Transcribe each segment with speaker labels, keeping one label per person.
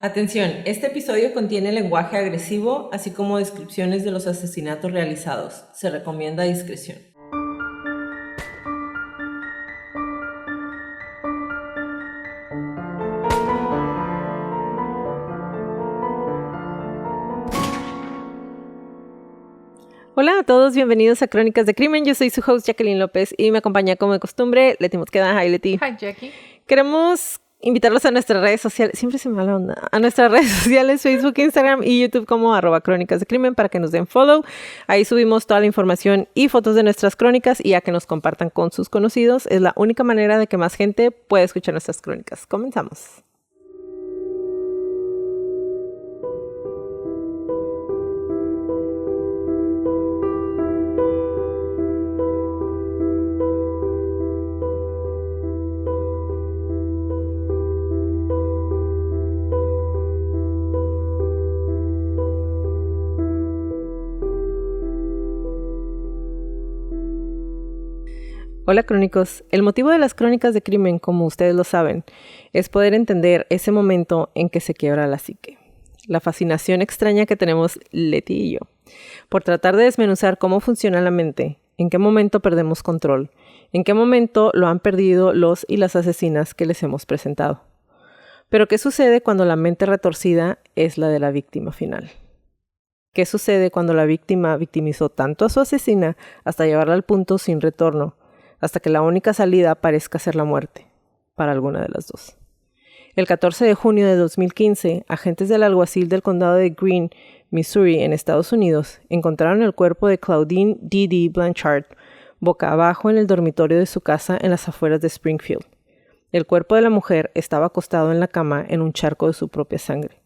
Speaker 1: Atención, este episodio contiene lenguaje agresivo, así como descripciones de los asesinatos realizados. Se recomienda discreción.
Speaker 2: Hola a todos, bienvenidos a Crónicas de Crimen. Yo soy su host Jacqueline López y me acompaña como de costumbre Leti Mosqueda. Hi Leti.
Speaker 3: Hi Jackie.
Speaker 2: Queremos invitarlos a nuestras redes sociales, siempre se me va la onda, a nuestras redes sociales, Facebook, Instagram y YouTube como @Crónicas de Crimen para que nos den follow. Ahí subimos toda la información y fotos de nuestras crónicas y a que nos compartan con sus conocidos. Es la única manera de que más gente pueda escuchar nuestras crónicas. Comenzamos. Hola crónicos, el motivo de las crónicas de crimen, como ustedes lo saben, es poder entender ese momento en que se quiebra la psique. La fascinación extraña que tenemos Leti y yo, por tratar de desmenuzar cómo funciona la mente, en qué momento perdemos control, en qué momento lo han perdido los y las asesinas que les hemos presentado. Pero ¿qué sucede cuando la mente retorcida es la de la víctima final? ¿Qué sucede cuando la víctima victimizó tanto a su asesina hasta llevarla al punto sin retorno? Hasta que la única salida parezca ser la muerte, para alguna de las dos. El 14 de junio de 2015, agentes del alguacil del condado de Greene, Missouri, en Estados Unidos, encontraron el cuerpo de Claudine D.D. Blanchard boca abajo en el dormitorio de su casa en las afueras de Springfield. El cuerpo de la mujer estaba acostado en la cama en un charco de su propia sangre.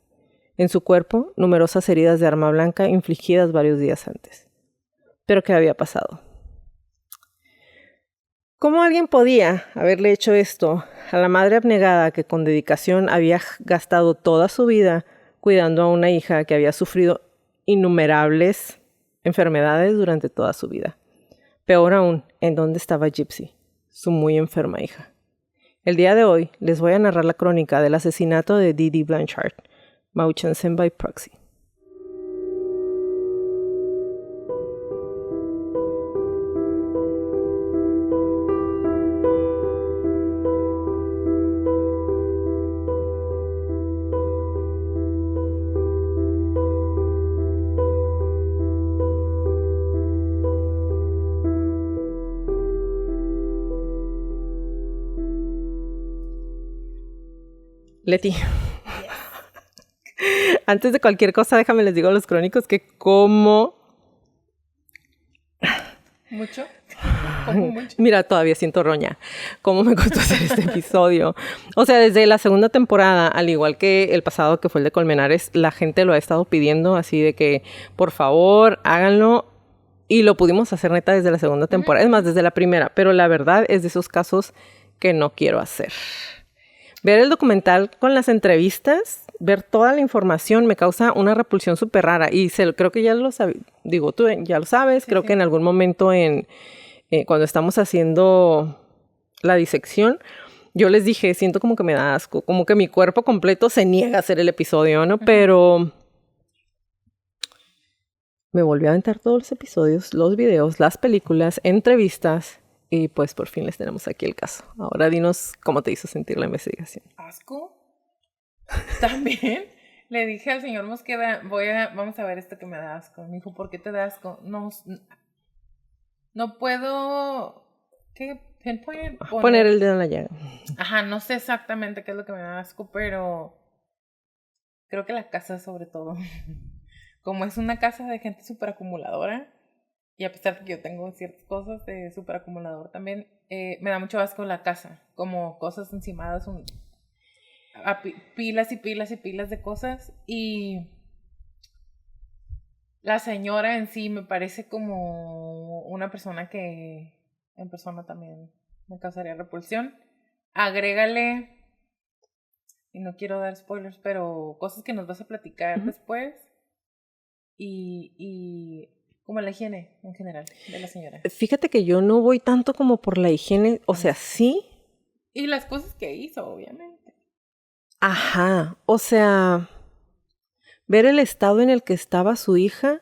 Speaker 2: En su cuerpo, numerosas heridas de arma blanca infligidas varios días antes. ¿Pero qué había pasado? ¿Cómo alguien podía haberle hecho esto a la madre abnegada que con dedicación había gastado toda su vida cuidando a una hija que había sufrido innumerables enfermedades durante toda su vida? Peor aún, ¿en dónde estaba Gypsy, su muy enferma hija? El día de hoy les voy a narrar la crónica del asesinato de D.D. Blanchard, Mauchansen by proxy. Leti, antes de cualquier cosa, déjame les digo a los crónicos que como...
Speaker 3: ¿Mucho? ¿Cómo mucho?
Speaker 2: Mira, todavía siento roña. ¿Cómo me costó hacer este episodio? O sea, desde la segunda temporada, al igual que el pasado que fue el de Colmenares, la gente lo ha estado pidiendo así de que, por favor, háganlo. Y lo pudimos hacer neta desde la segunda temporada. Es más, desde la primera. Pero la verdad es de esos casos que no quiero hacer. Ver el documental con las entrevistas, ver toda la información me causa una repulsión súper rara. Y creo que ya lo sabes. Digo, tú ya lo sabes. Sí, creo que en algún momento cuando estamos haciendo la disección, yo les dije, siento como que me da asco. Como que mi cuerpo completo se niega a hacer el episodio, ¿no? Pero me volví a aventar todos los episodios, los videos, las películas, entrevistas. Y pues por fin les tenemos aquí el caso. Ahora dinos cómo te hizo sentir la investigación.
Speaker 3: ¿Asco? También le dije al señor Mosqueda, vamos a ver esto que me da asco. Me dijo, ¿por qué te da asco? No puedo... ¿Qué?
Speaker 2: Poner el dedo en la llaga.
Speaker 3: Ajá, no sé exactamente qué es lo que me da asco, pero creo que la casa sobre todo. Como es una casa de gente súper acumuladora, y a pesar de que yo tengo ciertas cosas de súper acumulador también, me da mucho asco la casa, como cosas encimadas, pilas y pilas y pilas de cosas. Y la señora en sí me parece como una persona que en persona también me causaría repulsión. Agrégale, y no quiero dar spoilers, pero cosas que nos vas a platicar después. Y como la higiene en general de la señora.
Speaker 2: Fíjate que yo no voy tanto como por la higiene, o sea, sí.
Speaker 3: Y las cosas que hizo, obviamente.
Speaker 2: Ajá, o sea, ver el estado en el que estaba su hija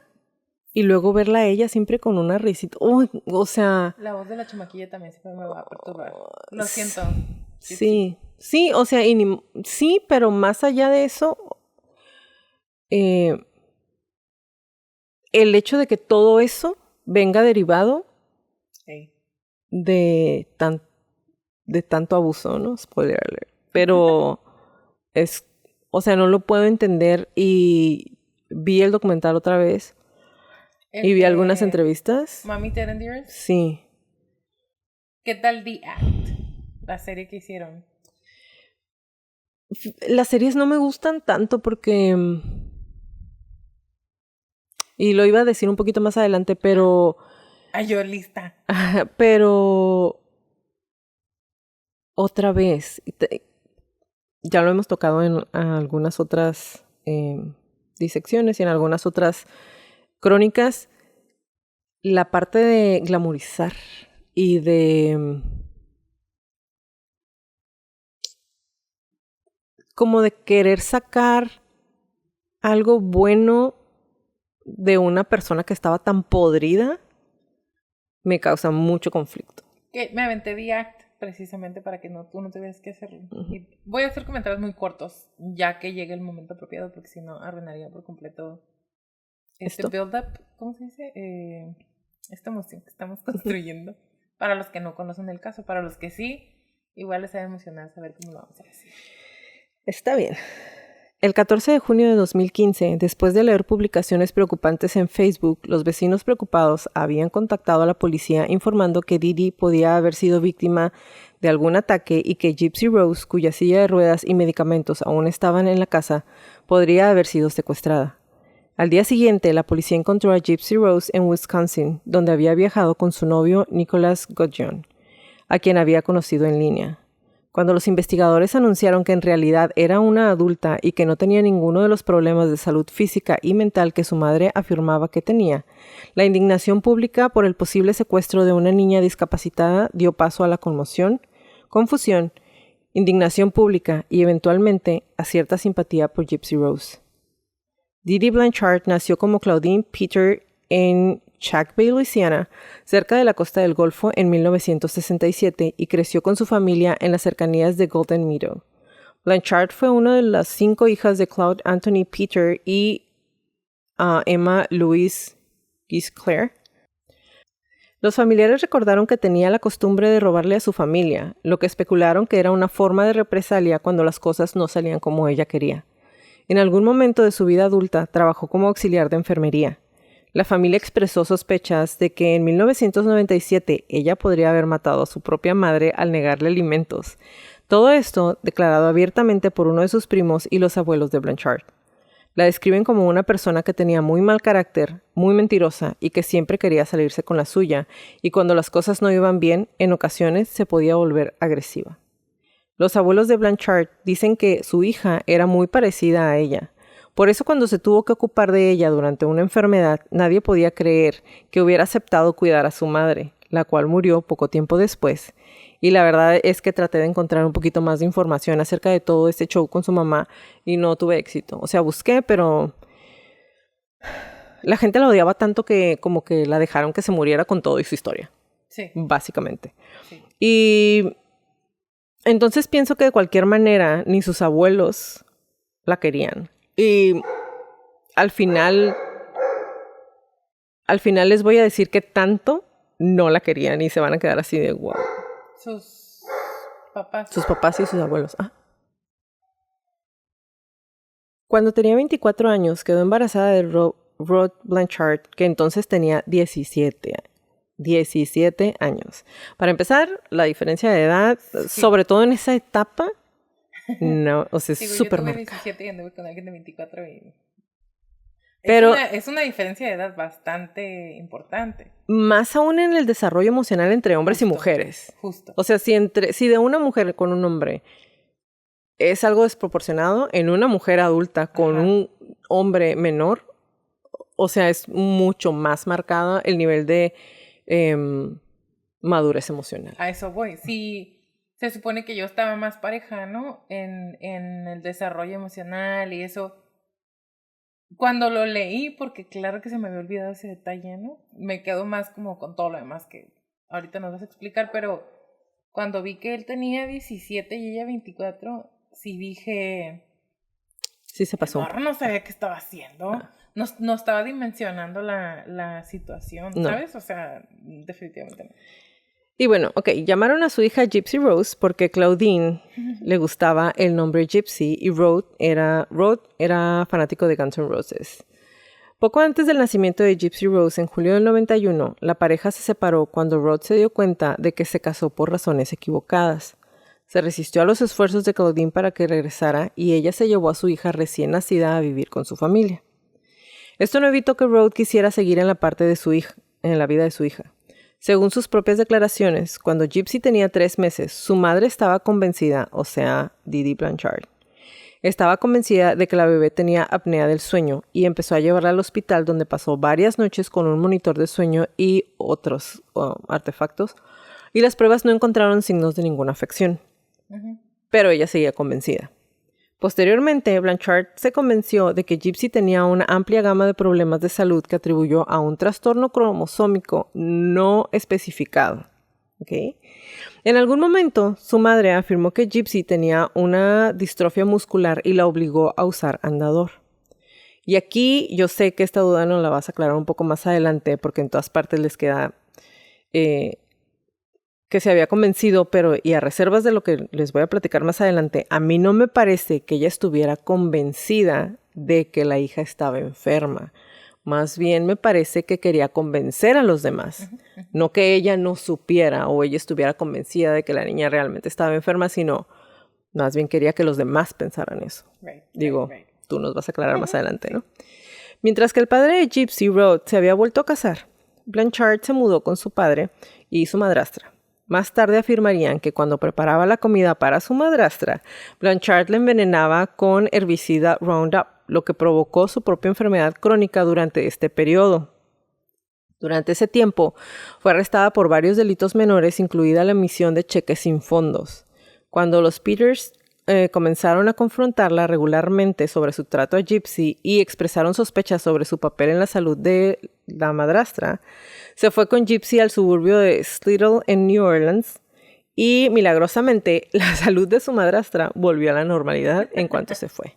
Speaker 2: y luego verla a ella siempre con una risita. Uy, o sea,
Speaker 3: La voz de la chamaquilla también siempre me va a perturbar. Lo siento, Gypsy.
Speaker 2: sí, sí, o sea, sí, pero más allá de eso, eh, el hecho de que todo eso venga derivado
Speaker 3: Ey.
Speaker 2: de, de tanto abuso, ¿no? Spoiler alert. Pero o sea, no lo puedo entender y vi el documental otra vez y
Speaker 3: El
Speaker 2: vi algunas
Speaker 3: de
Speaker 2: entrevistas.
Speaker 3: Mommy Ted and Dearest.
Speaker 2: Sí.
Speaker 3: ¿Qué tal The Act? La serie que hicieron.
Speaker 2: Las series no me gustan tanto porque... Y lo iba a decir un poquito más adelante, pero...
Speaker 3: Ay, yo lista.
Speaker 2: Pero... Otra vez, ya lo hemos tocado en algunas otras disecciones y en algunas otras crónicas, la parte de glamorizar y de como de querer sacar algo bueno de una persona que estaba tan podrida, me causa mucho conflicto.
Speaker 3: Que me aventé The Act precisamente para que tú no tuvieras que hacerlo. Y voy a hacer comentarios muy cortos, ya que llegue el momento apropiado, porque si no arruinaría por completo este
Speaker 2: Esto.
Speaker 3: build-up, ¿cómo se dice? Esta emoción que estamos construyendo. Para los que no conocen el caso, para los que sí, igual les va a emocionar saber cómo lo vamos a decir.
Speaker 2: Está bien. El 14 de junio de 2015, después de leer publicaciones preocupantes en Facebook, los vecinos preocupados habían contactado a la policía informando que Didi podía haber sido víctima de algún ataque y que Gypsy Rose, cuya silla de ruedas y medicamentos aún estaban en la casa, podría haber sido secuestrada. Al día siguiente, la policía encontró a Gypsy Rose en Wisconsin, donde había viajado con su novio Nicholas Godjon, a quien había conocido en línea. Cuando los investigadores anunciaron que en realidad era una adulta y que no tenía ninguno de los problemas de salud física y mental que su madre afirmaba que tenía, la indignación pública por el posible secuestro de una niña discapacitada dio paso a la conmoción, confusión, indignación pública y eventualmente a cierta simpatía por Gypsy Rose. Didi Blanchard nació como Claudine Peter en Chackbay, Luisiana, cerca de la costa del Golfo en 1967 y creció con su familia en las cercanías de Golden Meadow. Blanchard fue una de las 5 hijas de Claude Anthony Peter y Emma Louise Gisclair. Los familiares recordaron que tenía la costumbre de robarle a su familia, lo que especularon que era una forma de represalia cuando las cosas no salían como ella quería. En algún momento de su vida adulta trabajó como auxiliar de enfermería. La familia expresó sospechas de que en 1997 ella podría haber matado a su propia madre al negarle alimentos. Todo esto declarado abiertamente por uno de sus primos y los abuelos de Blanchard. La describen como una persona que tenía muy mal carácter, muy mentirosa y que siempre quería salirse con la suya, y cuando las cosas no iban bien, en ocasiones se podía volver agresiva. Los abuelos de Blanchard dicen que su hija era muy parecida a ella. Por eso cuando se tuvo que ocupar de ella durante una enfermedad, nadie podía creer que hubiera aceptado cuidar a su madre, la cual murió poco tiempo después. Y la verdad es que traté de encontrar un poquito más de información acerca de todo este show con su mamá y no tuve éxito. O sea, busqué, pero la gente la odiaba tanto que como que la dejaron que se muriera con todo y su historia.
Speaker 3: Sí.
Speaker 2: Básicamente.
Speaker 3: Sí.
Speaker 2: Y entonces pienso que de cualquier manera ni sus abuelos la querían. Y al final les voy a decir que tanto no la querían y se van a quedar así de wow.
Speaker 3: Sus papás.
Speaker 2: Sus papás y sus abuelos. Cuando tenía 24 años quedó embarazada de Rod Blanchard, que entonces tenía 17 años. Para empezar, la diferencia de edad, sobre todo en esa etapa, no, o sea, es súper
Speaker 3: marcada. Yo tuve 17 y anduve con alguien de 24 y... Pero es una diferencia de edad bastante importante.
Speaker 2: Más aún en el desarrollo emocional entre hombres y mujeres.
Speaker 3: Justo.
Speaker 2: O sea, si de una mujer con un hombre es algo desproporcionado, en una mujer adulta con un hombre menor, o sea, es mucho más marcado el nivel de madurez emocional.
Speaker 3: A eso voy. Si se supone que yo estaba más parejano en el desarrollo emocional y eso. Cuando lo leí, porque claro que se me había olvidado ese detalle, ¿no? Me quedo más como con todo lo demás que ahorita nos vas a explicar, pero cuando vi que él tenía 17 y ella 24, sí dije,
Speaker 2: Sí se pasó.
Speaker 3: no sabía qué estaba haciendo. No estaba dimensionando la situación,
Speaker 2: No.
Speaker 3: ¿sabes? O sea, definitivamente no.
Speaker 2: Y bueno, ok, llamaron a su hija Gypsy Rose porque Claudine le gustaba el nombre Gypsy y Rod era fanático de Guns N' Roses. Poco antes del nacimiento de Gypsy Rose, en julio del 91, la pareja se separó cuando Rod se dio cuenta de que se casó por razones equivocadas. Se resistió a los esfuerzos de Claudine para que regresara y ella se llevó a su hija recién nacida a vivir con su familia. Esto no evitó que Rod quisiera seguir en la vida de su hija. Según sus propias declaraciones, cuando Gypsy tenía 3 meses, su madre estaba convencida, o sea, Didi Blanchard, estaba convencida de que la bebé tenía apnea del sueño y empezó a llevarla al hospital donde pasó varias noches con un monitor de sueño y otros artefactos, y las pruebas no encontraron signos de ninguna afección. Pero ella seguía convencida. Posteriormente, Blanchard se convenció de que Gypsy tenía una amplia gama de problemas de salud que atribuyó a un trastorno cromosómico no especificado. ¿Okay? En algún momento, su madre afirmó que Gypsy tenía una distrofia muscular y la obligó a usar andador. Y aquí yo sé que esta duda nos la vas a aclarar un poco más adelante porque en todas partes les queda que se había convencido, pero y a reservas de lo que les voy a platicar más adelante, a mí no me parece que ella estuviera convencida de que la hija estaba enferma. Más bien me parece que quería convencer a los demás. No que ella no supiera o ella estuviera convencida de que la niña realmente estaba enferma, sino más bien quería que los demás pensaran eso. Digo, tú nos vas a aclarar más adelante, ¿no? Mientras que el padre de Gypsy, Rod, se había vuelto a casar, Blanchard se mudó con su padre y su madrastra. Más tarde afirmarían que cuando preparaba la comida para su madrastra, Blanchard la envenenaba con herbicida Roundup, lo que provocó su propia enfermedad crónica durante este periodo. Durante ese tiempo, fue arrestada por varios delitos menores, incluida la emisión de cheques sin fondos. Cuando los Peters comenzaron a confrontarla regularmente sobre su trato a Gypsy y expresaron sospechas sobre su papel en la salud de la madrastra, se fue con Gypsy al suburbio de Slidell en New Orleans y milagrosamente la salud de su madrastra volvió a la normalidad en cuanto se fue.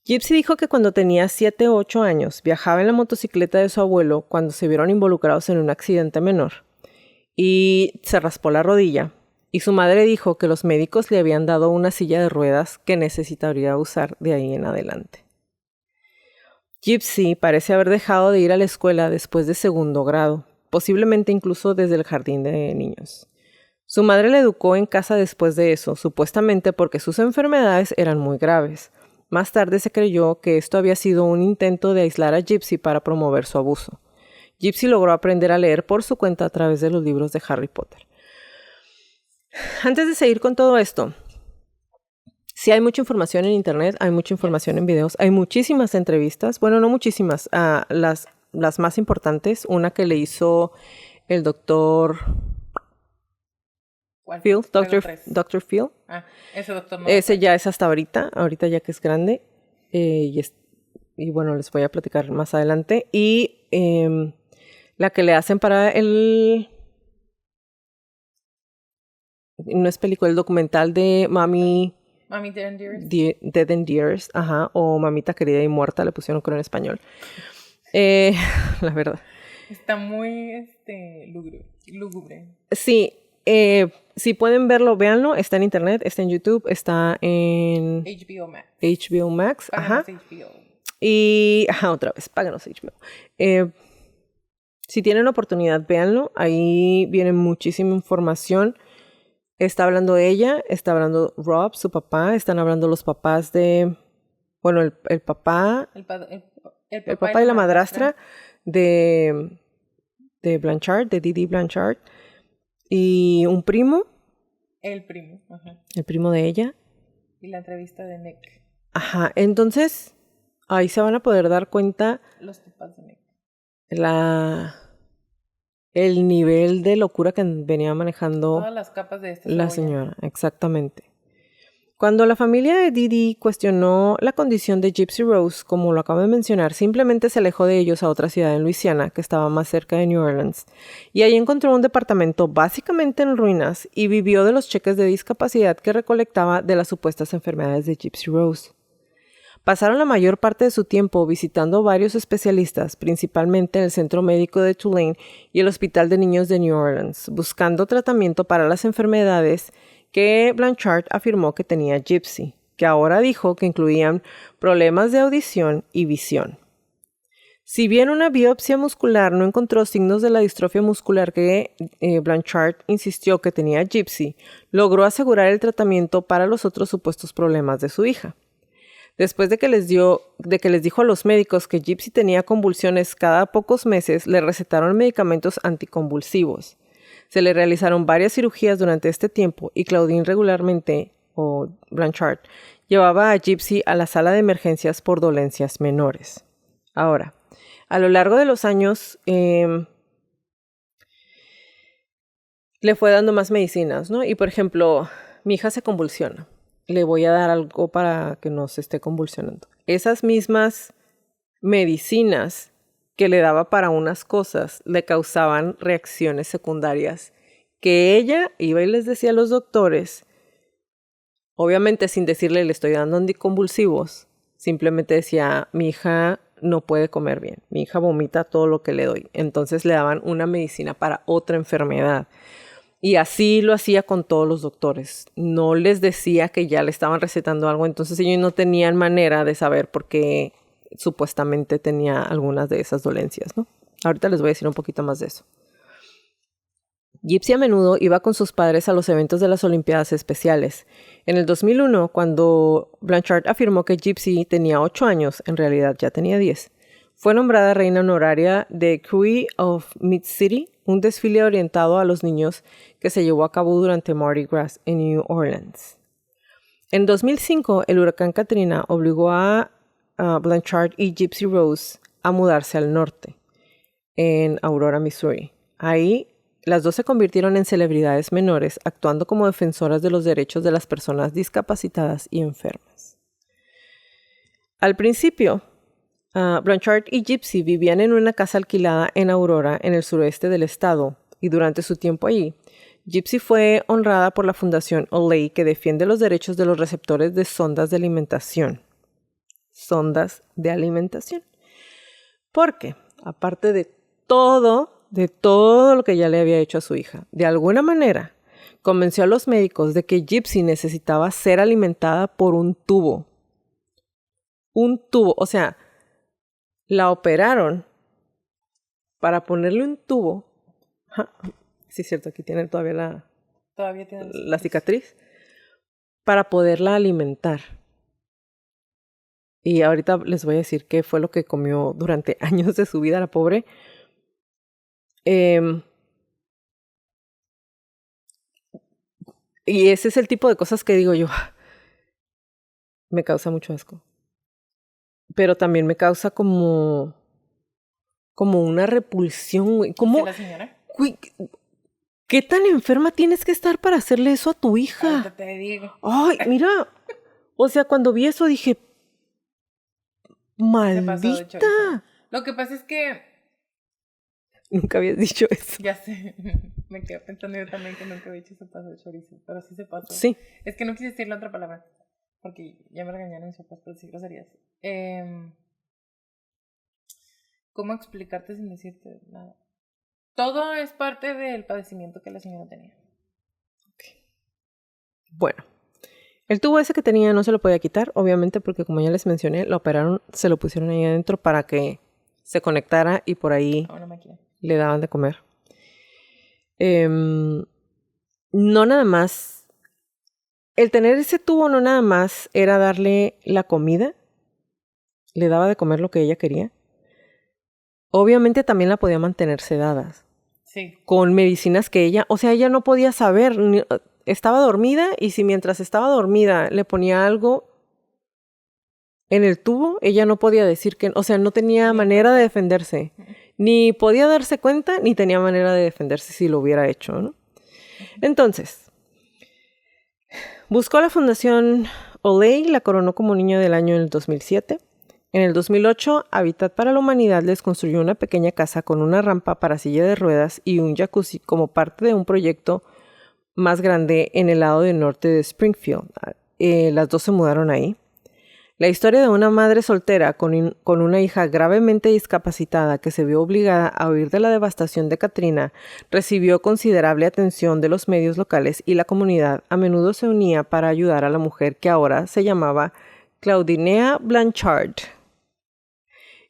Speaker 2: Gypsy dijo que cuando tenía 7 o 8 años viajaba en la motocicleta de su abuelo cuando se vieron involucrados en un accidente menor y se raspó la rodilla. Y su madre dijo que los médicos le habían dado una silla de ruedas que necesitaría usar de ahí en adelante. Gypsy parece haber dejado de ir a la escuela después de 2º grado, posiblemente incluso desde el jardín de niños. Su madre la educó en casa después de eso, supuestamente porque sus enfermedades eran muy graves. Más tarde se creyó que esto había sido un intento de aislar a Gypsy para promover su abuso. Gypsy logró aprender a leer por su cuenta a través de los libros de Harry Potter. Antes de seguir con todo esto, sí hay mucha información en internet, hay mucha información en videos, hay muchísimas entrevistas, bueno, no muchísimas, las más importantes, una que le hizo el doctor Phil, Dr. Phil.
Speaker 3: Ese doctor no.
Speaker 2: Ese ya es hasta ahorita ya que es grande, y bueno, les voy a platicar más adelante, y la que le hacen para no es película, el documental de Mami
Speaker 3: Dead and Dearest.
Speaker 2: Dead and Dearest, o Mamita Querida y Muerta, le pusieron creo en español. La verdad.
Speaker 3: Está muy lúgubre.
Speaker 2: Sí, si pueden verlo, véanlo, está en internet, está en YouTube, está en HBO Max.
Speaker 3: Páganos HBO.
Speaker 2: Y, otra vez, páganos HBO. Si tienen oportunidad, véanlo, ahí viene muchísima información. Está hablando ella, está hablando Rob, su papá, están hablando los papás de, bueno, el papá, el papá y la madrastra de Blanchard, de Didi Blanchard, y un primo.
Speaker 3: El primo, ajá.
Speaker 2: El primo de ella.
Speaker 3: Y la entrevista de Nick.
Speaker 2: Entonces, ahí se van a poder dar cuenta
Speaker 3: los papás de Nick.
Speaker 2: el nivel de locura que venía manejando
Speaker 3: Todas las capas de esta
Speaker 2: la
Speaker 3: cebolla.
Speaker 2: señora, exactamente. Cuando la familia de Dee Dee cuestionó la condición de Gypsy Rose, como lo acabo de mencionar, simplemente se alejó de ellos a otra ciudad en Luisiana, que estaba más cerca de New Orleans, y ahí encontró un departamento básicamente en ruinas y vivió de los cheques de discapacidad que recolectaba de las supuestas enfermedades de Gypsy Rose. Pasaron la mayor parte de su tiempo visitando varios especialistas, principalmente el Centro Médico de Tulane y el Hospital de Niños de New Orleans, buscando tratamiento para las enfermedades que Blanchard afirmó que tenía Gypsy, que ahora dijo que incluían problemas de audición y visión. Si bien una biopsia muscular no encontró signos de la distrofia muscular que Blanchard insistió que tenía Gypsy, logró asegurar el tratamiento para los otros supuestos problemas de su hija. Después de que les dijo a los médicos que Gypsy tenía convulsiones cada pocos meses, le recetaron medicamentos anticonvulsivos. Se le realizaron varias cirugías durante este tiempo y Claudine regularmente, o Blanchard, llevaba a Gypsy a la sala de emergencias por dolencias menores. Ahora, a lo largo de los años, le fue dando más medicinas, ¿no? Y por ejemplo, mi hija se convulsiona. Le voy a dar algo para que no se esté convulsionando. Esas mismas medicinas que le daba para unas cosas le causaban reacciones secundarias que ella iba y les decía a los doctores, obviamente sin decirle le estoy dando anticonvulsivos, simplemente decía mi hija no puede comer bien, mi hija vomita todo lo que le doy, entonces le daban una medicina para otra enfermedad. Y así lo hacía con todos los doctores. No les decía que ya le estaban recetando algo, entonces ellos no tenían manera de saber por qué supuestamente tenía algunas de esas dolencias, ¿no? Ahorita les voy a decir un poquito más de eso. Gypsy a menudo iba con sus padres a los eventos de las Olimpiadas Especiales. En el 2001, cuando Blanchard afirmó que Gypsy tenía 8 años, en realidad ya tenía 10, fue nombrada reina honoraria de Crew of Mid-City, un desfile orientado a los niños que se llevó a cabo durante Mardi Gras en New Orleans. En 2005, el huracán Katrina obligó a Blanchard y Gypsy Rose a mudarse al norte, en Aurora, Missouri. Ahí, las dos se convirtieron en celebridades menores, actuando como defensoras de los derechos de las personas discapacitadas y enfermas. Al principio, Blanchard y Gypsy vivían en una casa alquilada en Aurora, en el suroeste del estado, y durante su tiempo allí, Gypsy fue honrada por la Fundación Olay, que defiende los derechos de los receptores de sondas de alimentación. Sondas de alimentación. Porque, aparte de todo lo que ya le había hecho a su hija, de alguna manera convenció a los médicos de que Gypsy necesitaba ser alimentada por un tubo. Un tubo, o sea, la operaron para ponerle un tubo. Sí, es cierto, aquí tiene todavía la cicatriz. Para poderla alimentar. Y ahorita les voy a decir qué fue lo que comió durante años de su vida la pobre. Y ese es el tipo de cosas que digo yo. Me causa mucho asco. Pero también me causa como una repulsión, güey. ¿Cómo?
Speaker 3: ¿La señora?
Speaker 2: Güey, ¿qué tan enferma tienes que estar para hacerle eso a tu hija?
Speaker 3: Ahorita te digo.
Speaker 2: Ay, mira. O sea, cuando vi eso dije, maldita.
Speaker 3: Lo que pasa es que...
Speaker 2: Nunca habías dicho eso.
Speaker 3: Ya sé. Me quedé pensando yo también que nunca había dicho se pasó de chorizo. Pero sí se pasó.
Speaker 2: Sí.
Speaker 3: Es que no quise decir la otra palabra. Porque ya me regañaron mis papás por decir groserías. ¿Cómo explicarte sin decirte nada? Todo es parte del padecimiento que la señora tenía.
Speaker 2: Okay. Bueno, el tubo ese que tenía no se lo podía quitar, obviamente, porque como ya les mencioné, lo operaron, se lo pusieron ahí adentro para que se conectara y por ahí le daban de comer. No nada más, el tener ese tubo no nada más era darle la comida, le daba de comer lo que ella quería. Obviamente también la podía mantener sedada.
Speaker 3: Sí.
Speaker 2: Con medicinas que ella no podía saber, estaba dormida y si mientras estaba dormida le ponía algo en el tubo, ella no podía decir que, o sea, no tenía manera de defenderse. Ni podía darse cuenta, ni tenía manera de defenderse si lo hubiera hecho, ¿no? Entonces, buscó la Fundación Oley y la coronó como niño del año en el 2007. En el 2008, Habitat para la Humanidad les construyó una pequeña casa con una rampa para silla de ruedas y un jacuzzi como parte de un proyecto más grande en el lado del norte de Springfield. Las dos se mudaron ahí. La historia de una madre soltera con una hija gravemente discapacitada que se vio obligada a huir de la devastación de Katrina recibió considerable atención de los medios locales y la comunidad a menudo se unía para ayudar a la mujer que ahora se llamaba Claudinea Blanchard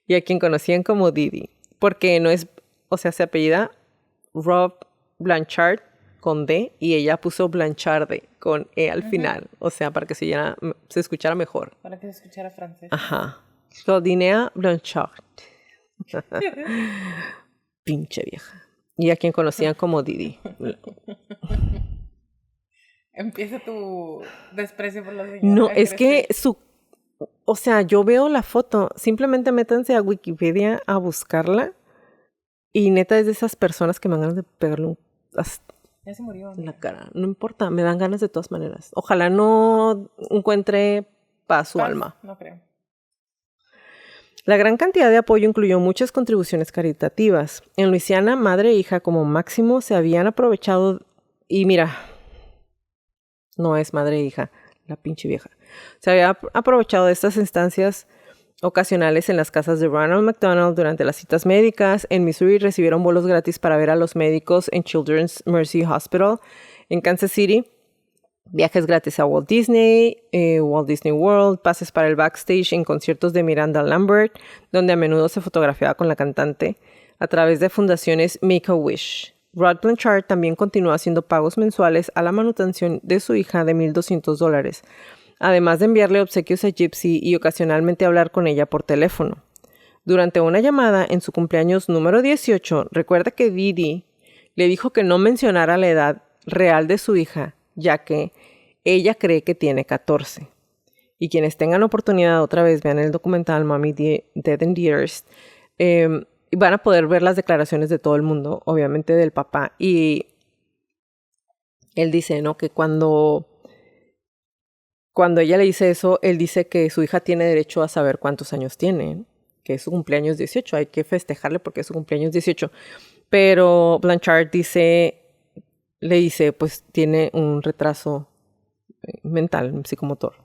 Speaker 2: y a quien conocían como Didi, porque no es, o sea, se apellida Rob Blanchard con D y ella puso Blancharde con E al final, o sea, para que se escuchara mejor.
Speaker 3: Para que se escuchara francés.
Speaker 2: Ajá. Claudinea Blanchard. Pinche vieja. Y a quien conocían como Didi.
Speaker 3: Empieza tu desprecio por la señora.
Speaker 2: No, es que o sea, yo veo la foto, simplemente métanse a Wikipedia a buscarla y neta es de esas personas que me dan ganas de pegarle
Speaker 3: ya se murió.
Speaker 2: en la cara. No importa, me dan ganas de todas maneras. Ojalá no encuentre paz su alma.
Speaker 3: No creo.
Speaker 2: La gran cantidad de apoyo incluyó muchas contribuciones caritativas. En Luisiana, madre e hija como máximo se habían aprovechado. Y mira, no es madre e hija, la pinche vieja. Se había aprovechado de estas instancias ocasionales en las casas de Ronald McDonald durante las citas médicas. En Missouri recibieron vuelos gratis para ver a los médicos en Children's Mercy Hospital. En Kansas City, viajes gratis a Walt Disney World, pases para el backstage en conciertos de Miranda Lambert, donde a menudo se fotografiaba con la cantante, a través de fundaciones Make-A-Wish. Rod Blanchard también continuó haciendo pagos mensuales a la manutención de su hija de $1,200, además de enviarle obsequios a Gypsy y ocasionalmente hablar con ella por teléfono. Durante una llamada en su cumpleaños número 18, recuerda que Didi le dijo que no mencionara la edad real de su hija, ya que ella cree que tiene 14. Y quienes tengan oportunidad otra vez, vean el documental Mommy Dead and Dearest, van a poder ver las declaraciones de todo el mundo, obviamente del papá. Y él dice, ¿no? Que cuando ella le dice eso, él dice que su hija tiene derecho a saber cuántos años tiene, ¿no? Que es su cumpleaños 18, hay que festejarle porque es su cumpleaños 18. Pero Blanchard le dice, pues tiene un retraso mental, psicomotor.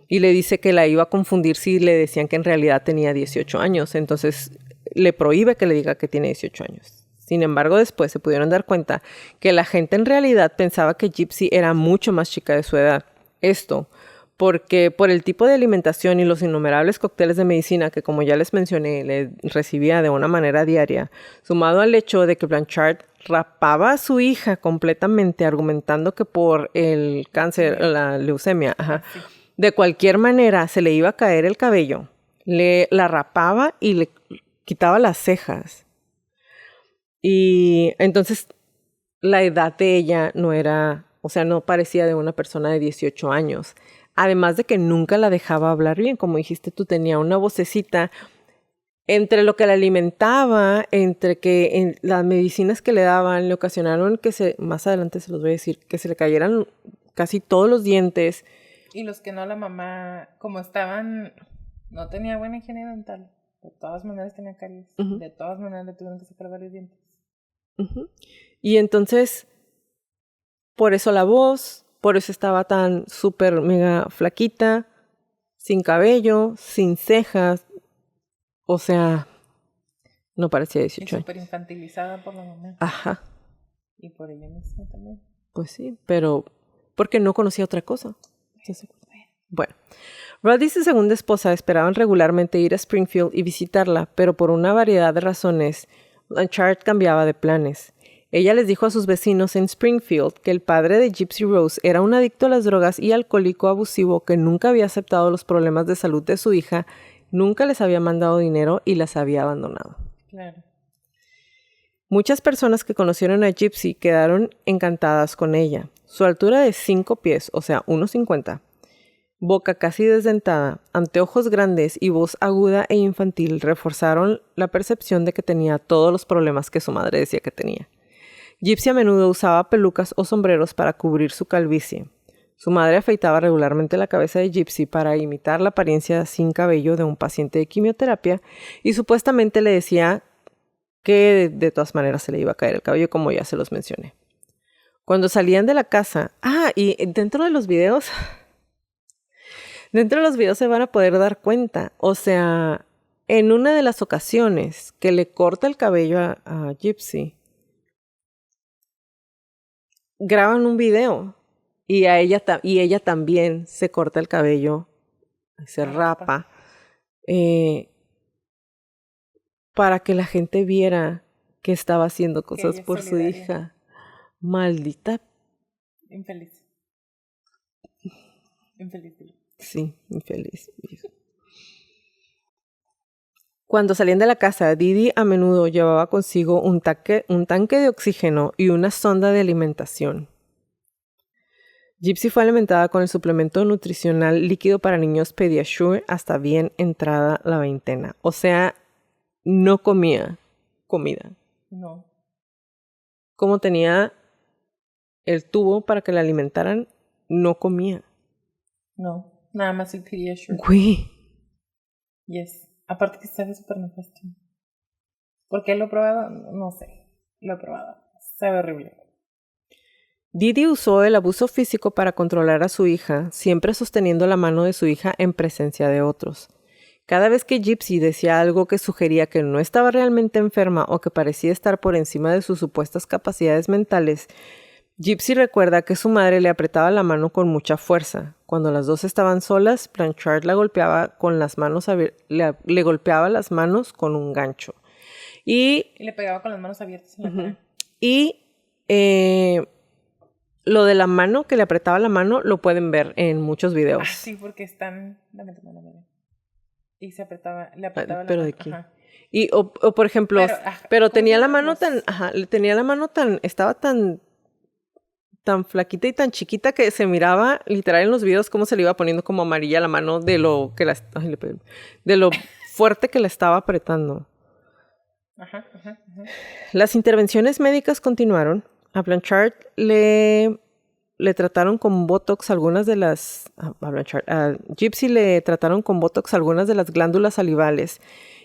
Speaker 2: Y le dice que la iba a confundir si le decían que en realidad tenía 18 años. Entonces le prohíbe que le diga que tiene 18 años. Sin embargo, después se pudieron dar cuenta que la gente en realidad pensaba que Gypsy era mucho más chica de su edad. Esto porque por el tipo de alimentación y los innumerables cócteles de medicina que, como ya les mencioné, le recibía de una manera diaria, sumado al hecho de que Blanchard rapaba a su hija completamente, argumentando que por el cáncer, la leucemia, de cualquier manera se le iba a caer el cabello, la rapaba y le quitaba las cejas. Y entonces la edad de ella no parecía de una persona de 18 años. Además de que nunca la dejaba hablar bien. Como dijiste tú, tenía una vocecita entre lo que la alimentaba, entre que las medicinas que le daban le ocasionaron más adelante se los voy a decir, que se le cayeran casi todos los dientes.
Speaker 3: Y los que no, la mamá, como no tenía buena higiene dental. De todas maneras tenía caries. Uh-huh. De todas maneras le tuvieron que sacar varios dientes.
Speaker 2: Uh-huh. Y entonces, por eso la voz... Por eso estaba tan súper mega flaquita, sin cabello, sin cejas. O sea, no parecía 18 años.
Speaker 3: Y súper infantilizada por la mamá.
Speaker 2: Ajá.
Speaker 3: Y por ella misma también.
Speaker 2: Pues sí, pero porque no conocía otra cosa. Bueno, Rod y su segunda esposa esperaban regularmente ir a Springfield y visitarla, pero por una variedad de razones, Blanchard cambiaba de planes. Ella les dijo a sus vecinos en Springfield que el padre de Gypsy Rose era un adicto a las drogas y alcohólico abusivo que nunca había aceptado los problemas de salud de su hija, nunca les había mandado dinero y las había abandonado.
Speaker 3: Claro.
Speaker 2: Muchas personas que conocieron a Gypsy quedaron encantadas con ella. Su altura de 5 pies, o sea, 1.50, Boca casi desdentada, anteojos grandes y voz aguda e infantil reforzaron la percepción de que tenía todos los problemas que su madre decía que tenía. Gypsy a menudo usaba pelucas o sombreros para cubrir su calvicie. Su madre afeitaba regularmente la cabeza de Gypsy para imitar la apariencia sin cabello de un paciente de quimioterapia y supuestamente le decía que de todas maneras se le iba a caer el cabello, como ya se los mencioné. Cuando salían de la casa... y dentro de los videos se van a poder dar cuenta. O sea, en una de las ocasiones que le corta el cabello a Gypsy, graban un video y ella también se corta el cabello, se rapa, para que la gente viera que estaba haciendo cosas por su hija. Maldita.
Speaker 3: Infeliz.
Speaker 2: Sí, infeliz. Cuando salían de la casa, Didi a menudo llevaba consigo un tanque de oxígeno y una sonda de alimentación. Gypsy fue alimentada con el suplemento nutricional líquido para niños Pediasure hasta bien entrada la veintena. O sea, no comía comida.
Speaker 3: No.
Speaker 2: Como tenía el tubo para que la alimentaran, no comía.
Speaker 3: No, nada más el Pediasure.
Speaker 2: Güey.
Speaker 3: Yes. Aparte que sabe súper nefasto. ¿Por qué lo he probado? No sé. Lo he probado. Sabe horrible.
Speaker 2: Didi usó el abuso físico para controlar a su hija, siempre sosteniendo la mano de su hija en presencia de otros. Cada vez que Gypsy decía algo que sugería que no estaba realmente enferma o que parecía estar por encima de sus supuestas capacidades mentales, Gypsy recuerda que su madre le apretaba la mano con mucha fuerza. Cuando las dos estaban solas, Blanchard la golpeaba con las manos le golpeaba las manos con un gancho. Y
Speaker 3: le pegaba con las manos abiertas en la cara.
Speaker 2: Y lo de la mano, que le apretaba la mano, lo pueden ver en muchos videos.
Speaker 3: Sí, porque están... Dame tu mano, mira. Y le apretaba la
Speaker 2: pero
Speaker 3: mano.
Speaker 2: de aquí. Y, o por ejemplo, pero tenía la mano tan... tenía la mano tan... Estaba tan flaquita y tan chiquita que se miraba literal en los videos cómo se le iba poniendo como amarilla la mano de lo que de lo fuerte que la estaba apretando. Las intervenciones médicas continuaron. A Blanchard le trataron con Botox a Gypsy le trataron con Botox algunas de las glándulas salivales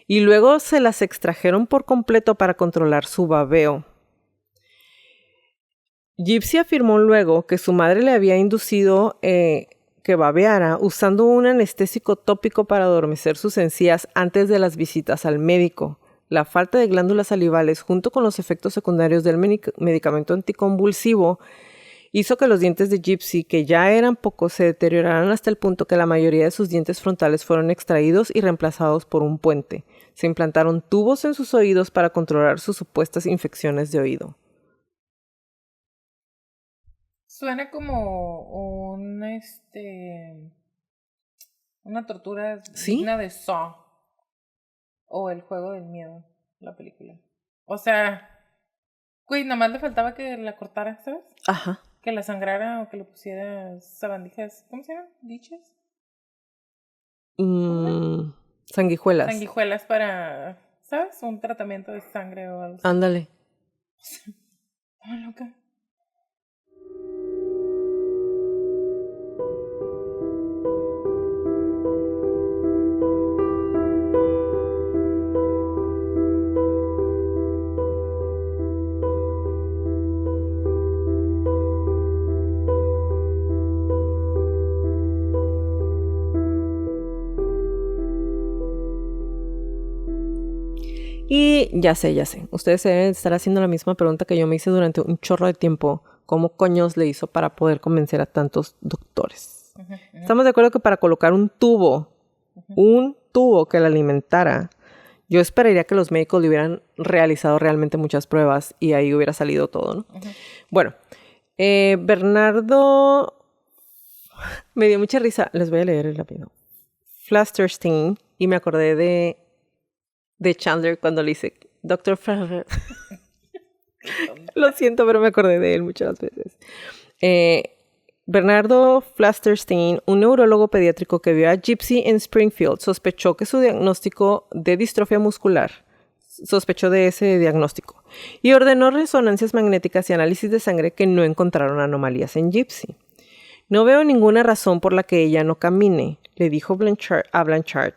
Speaker 2: y luego se las extrajeron por completo para controlar su babeo. Gypsy afirmó luego que su madre le había inducido que babeara usando un anestésico tópico para adormecer sus encías antes de las visitas al médico. La falta de glándulas salivales, junto con los efectos secundarios del medicamento anticonvulsivo, hizo que los dientes de Gypsy, que ya eran pocos, se deterioraran hasta el punto que la mayoría de sus dientes frontales fueron extraídos y reemplazados por un puente. Se implantaron tubos en sus oídos para controlar sus supuestas infecciones de oído.
Speaker 3: Suena como una tortura digna de Saw. O El Juego del Miedo, la película. O sea, güey, nomás le faltaba que la cortara, ¿sabes?
Speaker 2: Ajá.
Speaker 3: Que la sangrara o que le pusiera sabandijas. ¿Cómo se llaman? ¿Diches?
Speaker 2: Sanguijuelas.
Speaker 3: Sanguijuelas para, ¿sabes? Un tratamiento de sangre o algo así.
Speaker 2: Ándale.
Speaker 3: Estaba loca.
Speaker 2: Y ya sé. Ustedes se deben estar haciendo la misma pregunta que yo me hice durante un chorro de tiempo. ¿Cómo coños le hizo para poder convencer a tantos doctores? Estamos de acuerdo que para colocar un tubo que la alimentara, yo esperaría que los médicos le hubieran realizado realmente muchas pruebas y ahí hubiera salido todo, ¿no? Bueno, Bernardo... Me dio mucha risa. Les voy a leer el rápido. Flasterstein, y me acordé de Chandler cuando le dice Dr. Flaster. Lo siento, pero me acordé de él muchas veces. Bernardo Flasterstein, un neurólogo pediátrico que vio a Gypsy en Springfield, sospechó que su diagnóstico de distrofia muscular, sospechó de ese diagnóstico, y ordenó resonancias magnéticas y análisis de sangre que no encontraron anomalías en Gypsy. No veo ninguna razón por la que ella no camine, le dijo a Blanchard.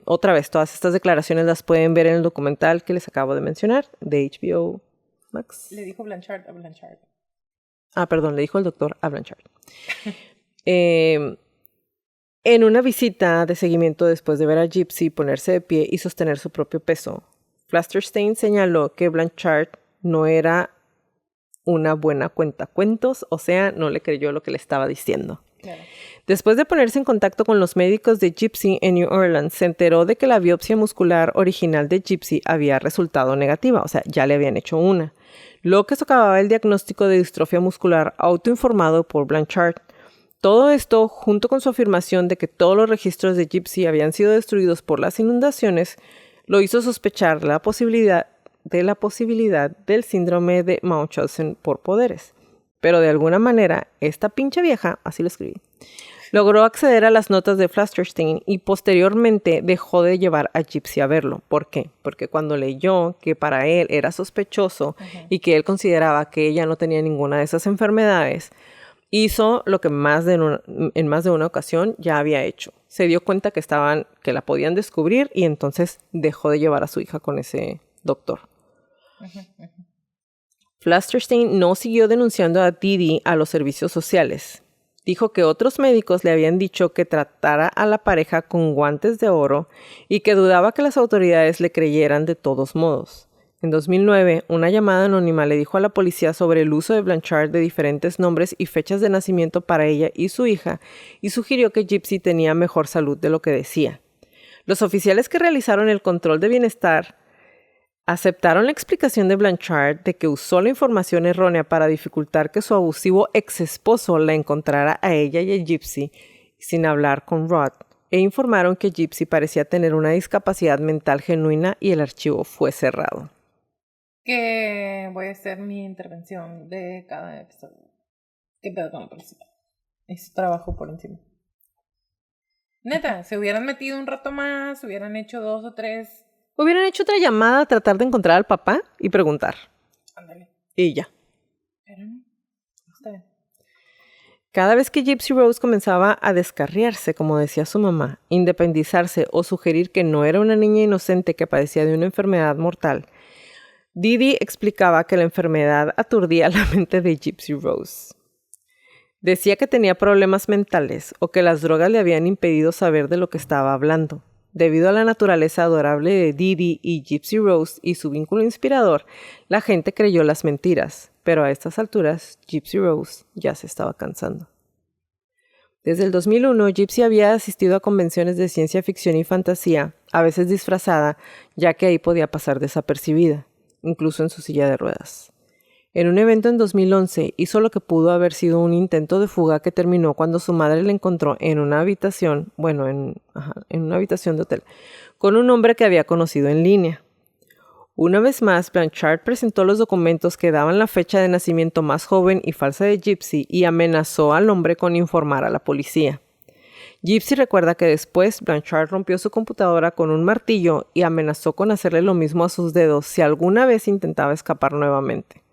Speaker 2: Otra vez, todas estas declaraciones las pueden ver en el documental que les acabo de mencionar, de HBO Max.
Speaker 3: Le dijo Blanchard a Blanchard.
Speaker 2: Perdón, le dijo el doctor a Blanchard. En una visita de seguimiento después de ver a Gypsy ponerse de pie y sostener su propio peso, Flasterstein señaló que Blanchard no era una buena cuentacuentos, o sea, no le creyó lo que le estaba diciendo.
Speaker 3: Claro.
Speaker 2: Después de ponerse en contacto con los médicos de Gypsy en New Orleans, se enteró de que la biopsia muscular original de Gypsy había resultado negativa, o sea, ya le habían hecho una, lo que socavaba el diagnóstico de distrofia muscular autoinformado por Blanchard. Todo esto, junto con su afirmación de que todos los registros de Gypsy habían sido destruidos por las inundaciones, lo hizo sospechar de la posibilidad del síndrome de Munchausen por poderes. Pero de alguna manera, esta pinche vieja, así lo escribí, logró acceder a las notas de Flasterstein y posteriormente dejó de llevar a Gypsy a verlo. ¿Por qué? Porque cuando leyó que para él era sospechoso y que él consideraba que ella no tenía ninguna de esas enfermedades, hizo lo que en más de una ocasión ya había hecho. Se dio cuenta que la podían descubrir y entonces dejó de llevar a su hija con ese doctor. Flasterstein no siguió denunciando a Didi a los servicios sociales. Dijo que otros médicos le habían dicho que tratara a la pareja con guantes de oro y que dudaba que las autoridades le creyeran de todos modos. En 2009, una llamada anónima le dijo a la policía sobre el uso de Blanchard de diferentes nombres y fechas de nacimiento para ella y su hija y sugirió que Gypsy tenía mejor salud de lo que decía. Los oficiales que realizaron el control de bienestar aceptaron la explicación de Blanchard de que usó la información errónea para dificultar que su abusivo ex esposo la encontrara a ella y a Gypsy sin hablar con Rod, e informaron que Gypsy parecía tener una discapacidad mental genuina y el archivo fue cerrado.
Speaker 3: Que voy a hacer mi intervención de cada episodio. ¿Qué pedo con la policía? Es trabajo por encima. Neta, se hubieran metido un rato más, hubieran hecho 2 o 3.
Speaker 2: Hubieran hecho otra llamada a tratar de encontrar al papá y preguntar.
Speaker 3: Ándale.
Speaker 2: Y ya.
Speaker 3: Pero no, está bien.
Speaker 2: Cada vez que Gypsy Rose comenzaba a descarriarse, como decía su mamá, independizarse o sugerir que no era una niña inocente que padecía de una enfermedad mortal, Didi explicaba que la enfermedad aturdía la mente de Gypsy Rose. Decía que tenía problemas mentales o que las drogas le habían impedido saber de lo que estaba hablando. Debido a la naturaleza adorable de Didi y Gypsy Rose y su vínculo inspirador, la gente creyó las mentiras, pero a estas alturas Gypsy Rose ya se estaba cansando. Desde el 2001, Gypsy había asistido a convenciones de ciencia ficción y fantasía, a veces disfrazada, ya que ahí podía pasar desapercibida, incluso en su silla de ruedas. En un evento en 2011 hizo lo que pudo haber sido un intento de fuga que terminó cuando su madre le encontró en una habitación, en una habitación de hotel, con un hombre que había conocido en línea. Una vez más, Blanchard presentó los documentos que daban la fecha de nacimiento más joven y falsa de Gypsy y amenazó al hombre con informar a la policía. Gypsy recuerda que después Blanchard rompió su computadora con un martillo y amenazó con hacerle lo mismo a sus dedos si alguna vez intentaba escapar nuevamente.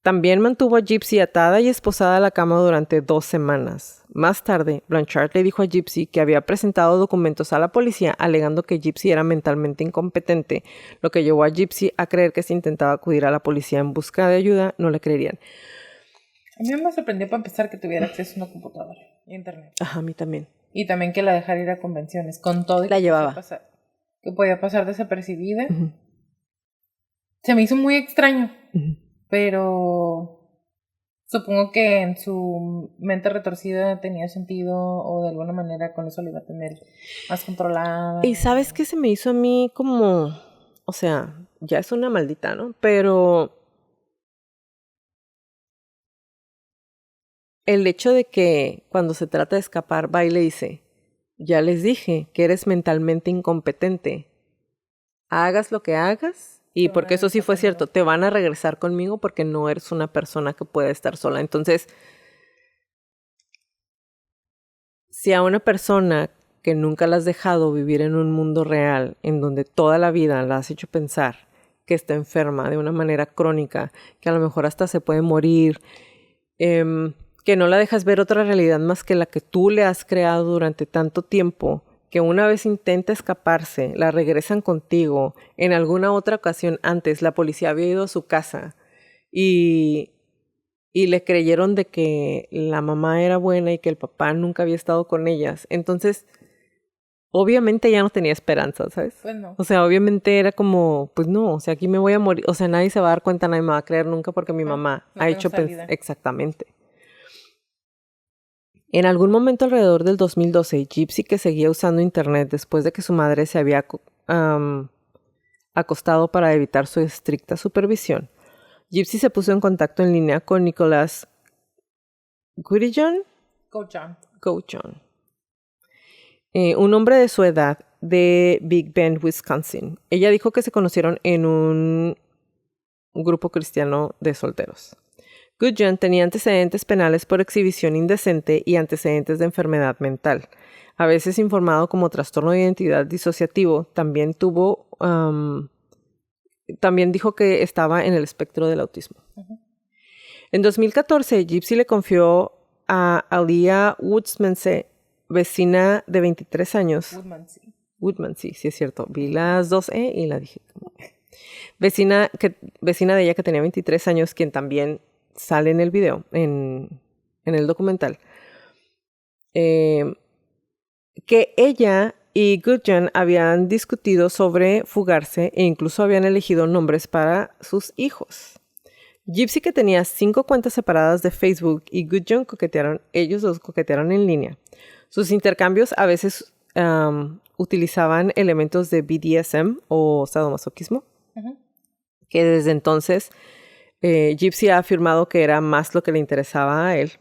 Speaker 2: También mantuvo a Gypsy atada y esposada a la cama durante 2 semanas. Más tarde, Blanchard le dijo a Gypsy que había presentado documentos a la policía alegando que Gypsy era mentalmente incompetente, lo que llevó a Gypsy a creer que si intentaba acudir a la policía en busca de ayuda, no le creerían.
Speaker 3: A mí me sorprendió para empezar que tuviera acceso a una computadora y internet.
Speaker 2: Ajá, a mí también.
Speaker 3: Y también que la dejara ir a convenciones, con todo y
Speaker 2: La llevaba.
Speaker 3: Que podía pasar desapercibida.
Speaker 2: Uh-huh.
Speaker 3: Se me hizo muy extraño.
Speaker 2: Uh-huh.
Speaker 3: Pero supongo que en su mente retorcida tenía sentido o de alguna manera con eso lo iba a tener más controlada.
Speaker 2: Y ¿sabes qué se me hizo a mí como, o sea, ya es una maldita, ¿no? Pero el hecho de que cuando se trata de escapar va y le dice, ya les dije que eres mentalmente incompetente, hagas lo que hagas. Y porque eso sí fue cierto, te van a regresar conmigo porque no eres una persona que pueda estar sola. Entonces, si a una persona que nunca la has dejado vivir en un mundo real, en donde toda la vida la has hecho pensar que está enferma de una manera crónica, que a lo mejor hasta se puede morir, que no la dejas ver otra realidad más que la que tú le has creado durante tanto tiempo, que una vez intenta escaparse, la regresan contigo, en alguna otra ocasión antes la policía había ido a su casa y le creyeron de que la mamá era buena y que el papá nunca había estado con ellas. Entonces, obviamente ya no tenía esperanza, ¿sabes?
Speaker 3: Pues no.
Speaker 2: O sea, obviamente era como, pues no, o sea, aquí me voy a morir. O sea, nadie se va a dar cuenta, nadie me va a creer nunca porque mi mamá
Speaker 3: no
Speaker 2: ha
Speaker 3: tengo
Speaker 2: hecho
Speaker 3: salida.
Speaker 2: exactamente. En algún momento alrededor del 2012, Gypsy, que seguía usando internet después de que su madre se había acostado para evitar su estricta supervisión, Gypsy se puso en contacto en línea con Nicholas Goujon, un hombre de su edad de Big Bend, Wisconsin. Ella dijo que se conocieron en un grupo cristiano de solteros. Goujon tenía antecedentes penales por exhibición indecente y antecedentes de enfermedad mental. A veces informado como trastorno de identidad disociativo, también dijo que estaba en el espectro del autismo. En 2014, Gypsy le confió a Aaliyah Woodmansee, vecina de 23 años. Woodmansee, sí es cierto. Vi las dos E y la dije. Vecina de ella que tenía 23 años, quien también sale en el video, en el documental. Que ella y Goujon habían discutido sobre fugarse e incluso habían elegido nombres para sus hijos. Gypsy, que tenía 5 cuentas separadas de Facebook, y Goujon ellos dos coquetearon en línea. Sus intercambios a veces utilizaban elementos de BDSM o sadomasoquismo, que desde entonces Gypsy ha afirmado que era más lo que le interesaba a él.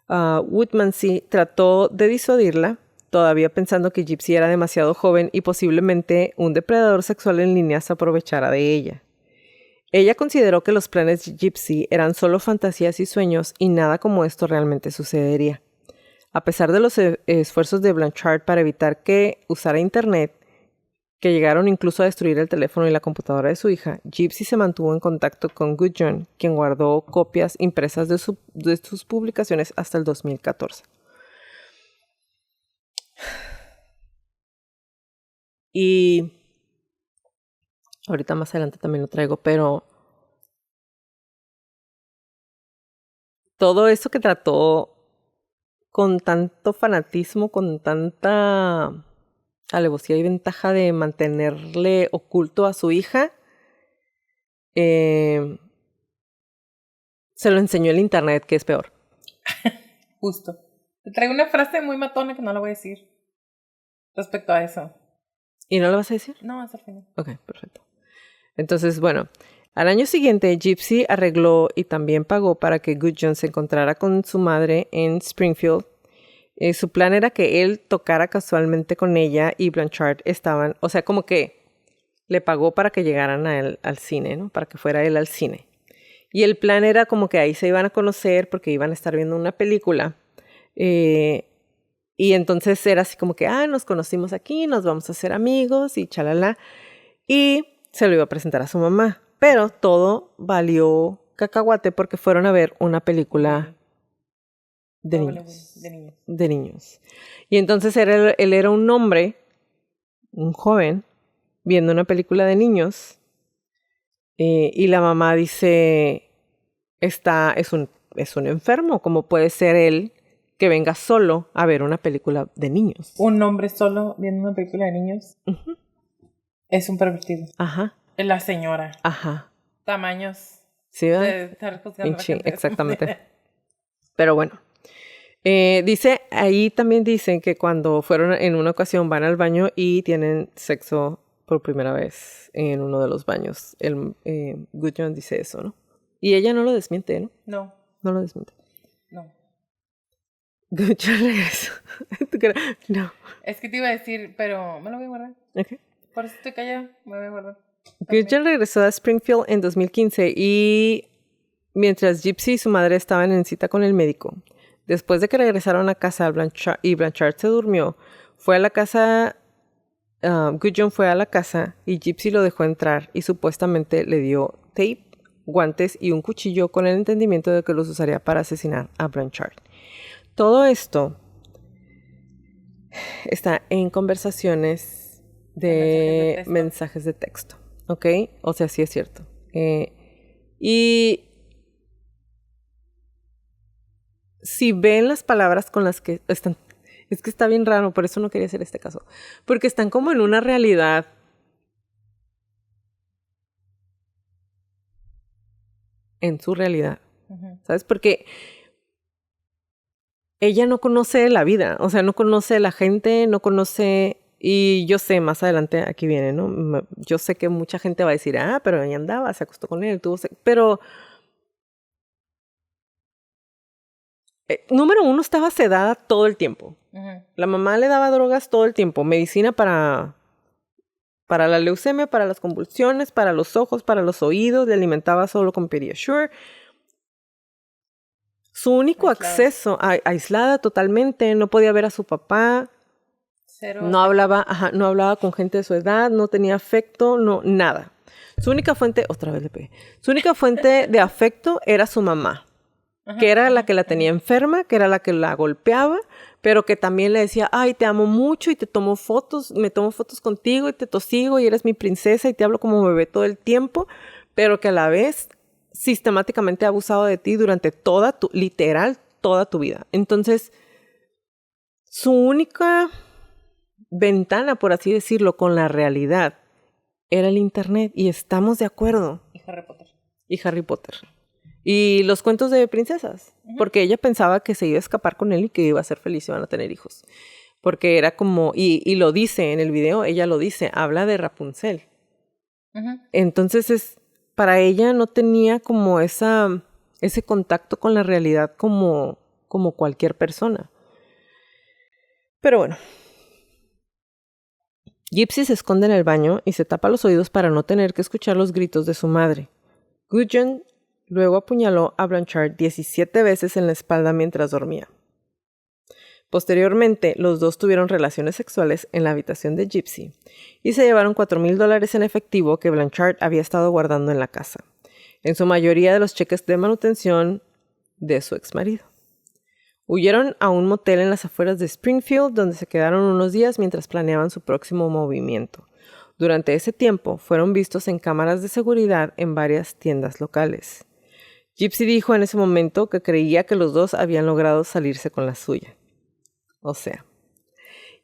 Speaker 2: Woodmansee trató de disuadirla, todavía pensando que Gypsy era demasiado joven y posiblemente un depredador sexual en línea se aprovechara de ella. Ella consideró que los planes de Gypsy eran solo fantasías y sueños y nada como esto realmente sucedería. A pesar de los esfuerzos de Blanchard para evitar que usara internet, que llegaron incluso a destruir el teléfono y la computadora de su hija, Gypsy se mantuvo en contacto con Goujon, quien guardó copias impresas de sus publicaciones hasta el 2014. Y ahorita más adelante también lo traigo, pero todo eso que trató con tanto fanatismo, con tanta alevosía y ventaja de mantenerle oculto a su hija, se lo enseñó el internet, que es peor.
Speaker 3: Justo. Te traigo una frase muy matona que no la voy a decir respecto a eso.
Speaker 2: ¿Y no lo vas a decir?
Speaker 3: No, hasta el final.
Speaker 2: Ok, perfecto. Entonces, bueno, al año siguiente, Gypsy arregló y también pagó para que Goujon se encontrara con su madre en Springfield. Su plan era que él tocara casualmente con ella y Blanchard estaban, o sea, como que le pagó para que llegaran a él al cine, ¿no? Para que fuera él al cine. Y el plan era como que ahí se iban a conocer porque iban a estar viendo una película. Y entonces era así como que, nos conocimos aquí, nos vamos a hacer amigos y chalala. Y se lo iba a presentar a su mamá. Pero todo valió cacahuate porque fueron a ver una película de niños. Y entonces él era un hombre, un joven, viendo una película de niños. Y la mamá dice, es un enfermo, ¿cómo puede ser él que venga solo a ver una película de niños?
Speaker 3: Un hombre solo viendo una película de niños es un pervertido.
Speaker 2: Ajá.
Speaker 3: La señora.
Speaker 2: Ajá.
Speaker 3: Tamaños.
Speaker 2: Sí, ¿verdad? Exactamente. Pero bueno. Ahí también dicen que cuando fueron en una ocasión van al baño y tienen sexo por primera vez en uno de los baños. Goujon dice eso, ¿no? Y ella no lo desmiente, ¿no?
Speaker 3: No.
Speaker 2: No lo desmiente.
Speaker 3: No.
Speaker 2: Goujon regresó. No.
Speaker 3: Es que te iba a decir, pero me lo voy a guardar.
Speaker 2: Okay.
Speaker 3: Por eso estoy callada, me voy a guardar.
Speaker 2: Goujon regresó a Springfield en 2015 y mientras Gypsy y su madre estaban en cita con el médico, Después de que regresaron a casa y Blanchard se durmió, fue a la casa, Gudjon fue a la casa y Gypsy lo dejó entrar y supuestamente le dio tape, guantes y un cuchillo con el entendimiento de que los usaría para asesinar a Blanchard. Todo esto está en conversaciones de mensajes de texto, ¿ok? O sea, sí es cierto. Y si ven las palabras con las que están, es que está bien raro, por eso no quería hacer este caso, porque están como en una realidad en su realidad, ¿sabes? Porque ella no conoce la vida, o sea, no conoce la gente, no conoce, y yo sé, más adelante aquí viene, ¿no? Yo sé que mucha gente va a decir, pero ella andaba, se acostó con él, pero número uno, estaba sedada todo el tiempo. La mamá le daba drogas todo el tiempo, medicina para la leucemia, para las convulsiones, para los ojos, para los oídos, le alimentaba solo con Pediasure. Su único acceso, aislada totalmente, no podía ver a su papá, no hablaba con gente de su edad, no tenía afecto, no, nada. Su única fuente, otra vez le pegué, su única fuente de afecto era su mamá, que era la que la tenía enferma, que era la que la golpeaba, pero que también le decía, ay, te amo mucho y te tomo fotos, me tomo fotos contigo y te tosigo y eres mi princesa y te hablo como bebé todo el tiempo, pero que a la vez sistemáticamente ha abusado de ti durante literal, toda tu vida. Entonces, su única ventana, por así decirlo, con la realidad era el internet, y estamos de acuerdo.
Speaker 3: Y Harry Potter.
Speaker 2: Y Harry Potter. Y los cuentos de princesas, porque ella pensaba que se iba a escapar con él y que iba a ser feliz y iban a tener hijos. Porque era como, y lo dice en el video, ella lo dice, habla de Rapunzel. Entonces para ella no tenía como ese contacto con la realidad como cualquier persona. Pero bueno. Gypsy se esconde en el baño y se tapa los oídos para no tener que escuchar los gritos de su madre. Gudjon luego apuñaló a Blanchard 17 veces en la espalda mientras dormía. Posteriormente, los dos tuvieron relaciones sexuales en la habitación de Gypsy y se llevaron $4,000 en efectivo que Blanchard había estado guardando en la casa, en su mayoría de los cheques de manutención de su exmarido. Huyeron a un motel en las afueras de Springfield, donde se quedaron unos días mientras planeaban su próximo movimiento. Durante ese tiempo, fueron vistos en cámaras de seguridad en varias tiendas locales. Gypsy dijo en ese momento que creía que los dos habían logrado salirse con la suya. O sea,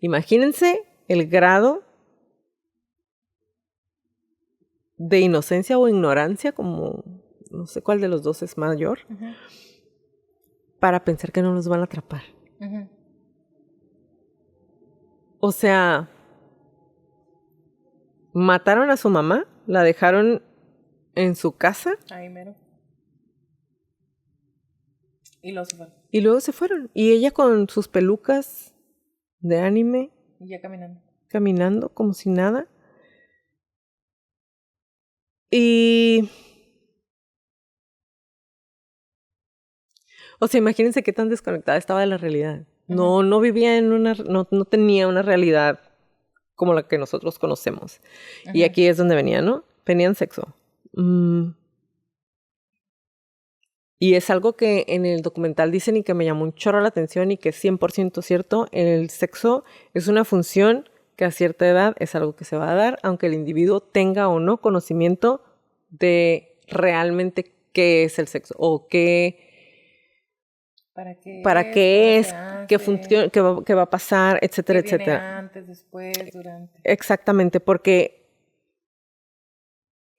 Speaker 2: imagínense el grado de inocencia o ignorancia, como no sé cuál de los dos es mayor, para pensar que no los van a atrapar. O sea, mataron a su mamá, la dejaron en su casa.
Speaker 3: Ahí mero. Y luego se fueron.
Speaker 2: Y ella con sus pelucas de anime.
Speaker 3: Y ya caminando.
Speaker 2: Caminando como si nada. Y... o sea, imagínense qué tan desconectada estaba de la realidad. No vivía en no tenía una realidad como la que nosotros conocemos. Y aquí es donde venía, ¿no? Tenían sexo. Y es algo que en el documental dicen y que me llamó un chorro la atención y que es 100% cierto. El sexo es una función que a cierta edad es algo que se va a dar, aunque el individuo tenga o no conocimiento de realmente qué es el sexo o para qué es, qué funciona, qué va a pasar, etcétera, etcétera.
Speaker 3: Antes, después, durante.
Speaker 2: Exactamente, porque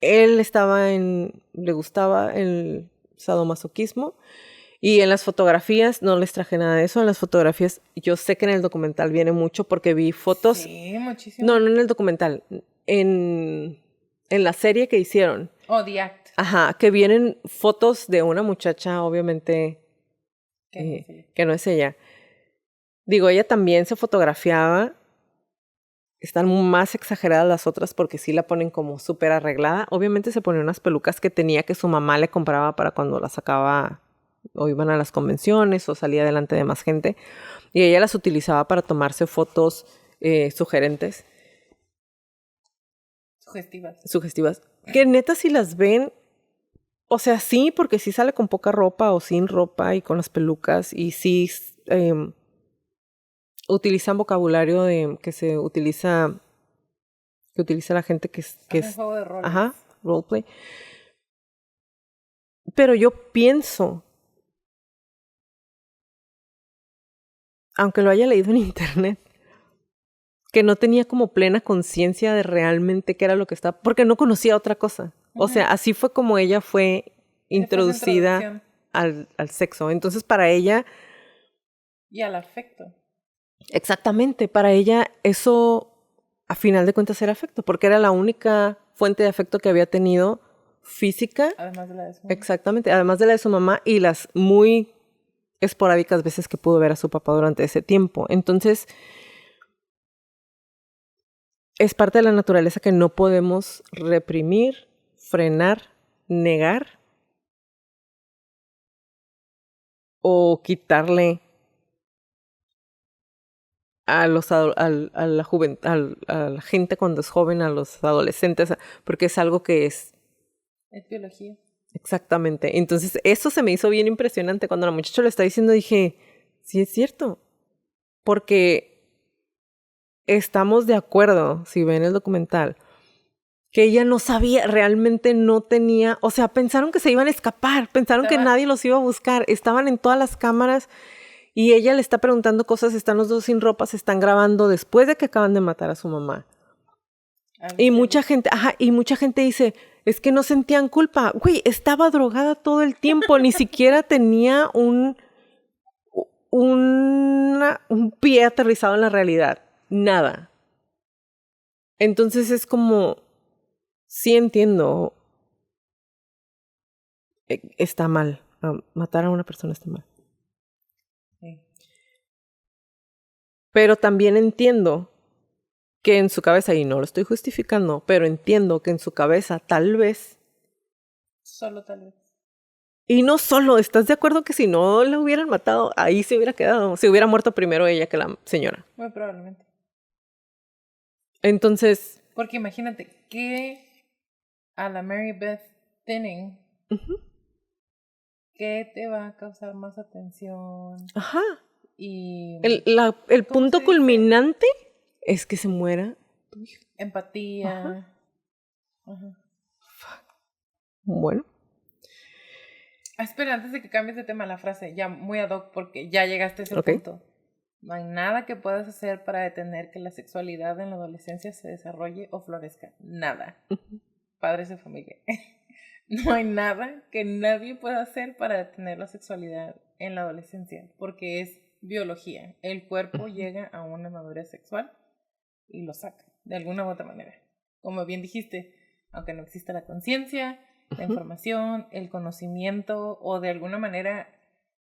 Speaker 2: él le gustaba el sadomasoquismo, y en las fotografías no les traje nada de eso. En las fotografías, yo sé que en el documental viene mucho porque vi fotos.
Speaker 3: Sí, muchísimo.
Speaker 2: No en el documental, en la serie que hicieron.
Speaker 3: Oh, The Act.
Speaker 2: Ajá, que vienen fotos de una muchacha, obviamente, que no es ella. Digo, ella también se fotografiaba. Están más exageradas las otras porque sí la ponen como súper arreglada. Obviamente se ponía unas pelucas que tenía que su mamá le compraba para cuando la sacaba o iban a las convenciones o salía delante de más gente. Y ella las utilizaba para tomarse fotos sugerentes. Sugestivas. Que neta si las ven, o sea, sí, porque sí sale con poca ropa o sin ropa y con las pelucas. Y sí utilizan vocabulario que utiliza la gente que es...
Speaker 3: juego de roles.
Speaker 2: Ajá, roleplay. Pero yo pienso, aunque lo haya leído en internet, que no tenía como plena conciencia de realmente qué era lo que estaba, porque no conocía otra cosa. O sea, así fue como ella fue introducida al sexo. Entonces, para ella...
Speaker 3: Y al afecto.
Speaker 2: Exactamente, para ella eso, a final de cuentas, era afecto, porque era la única fuente de afecto que había tenido física.
Speaker 3: Además de la de su mamá.
Speaker 2: Exactamente, además de la de su mamá y las muy esporádicas veces que pudo ver a su papá durante ese tiempo. Entonces, es parte de la naturaleza que no podemos reprimir, frenar, negar o quitarle a la gente cuando es joven, a los adolescentes, porque es algo que es...
Speaker 3: Es biología.
Speaker 2: Exactamente. Entonces, eso se me hizo bien impresionante. Cuando la muchacha lo está diciendo, dije, sí es cierto. Porque estamos de acuerdo, si ven el documental, que ella no sabía, realmente no tenía, o sea, pensaron que se iban a escapar, pensaron que nadie los iba a buscar, estaban en todas las cámaras y ella le está preguntando cosas, están los dos sin ropa, se están grabando después de que acaban de matar a su mamá. Y mucha gente dice, es que no sentían culpa. Güey, estaba drogada todo el tiempo, ni siquiera tenía un pie aterrizado en la realidad. Nada. Entonces es como, sí entiendo, está mal. Matar a una persona está mal.
Speaker 3: Sí.
Speaker 2: Pero también entiendo que en su cabeza, y no lo estoy justificando, pero entiendo que en su cabeza tal vez...
Speaker 3: Solo tal vez.
Speaker 2: Y no solo, ¿estás de acuerdo que si no la hubieran matado, ahí se hubiera quedado? Se hubiera muerto primero ella que la señora.
Speaker 3: Muy probablemente.
Speaker 2: Entonces...
Speaker 3: Porque imagínate que a la Mary Beth Tinning, ¿qué te va a causar más atención?
Speaker 2: Ajá.
Speaker 3: Y...
Speaker 2: el punto culminante es que se muera tu hija.
Speaker 3: Empatía. Ajá.
Speaker 2: Bueno.
Speaker 3: Espera, antes de que cambies de tema la frase, ya muy ad hoc porque ya llegaste a ese punto. No hay nada que puedas hacer para detener que la sexualidad en la adolescencia se desarrolle o florezca. Nada. Padres de familia. No hay nada que nadie pueda hacer para detener la sexualidad en la adolescencia, porque es biología. El cuerpo llega a una madurez sexual y lo saca, de alguna u otra manera. Como bien dijiste, aunque no exista la conciencia, la información, el conocimiento o de alguna manera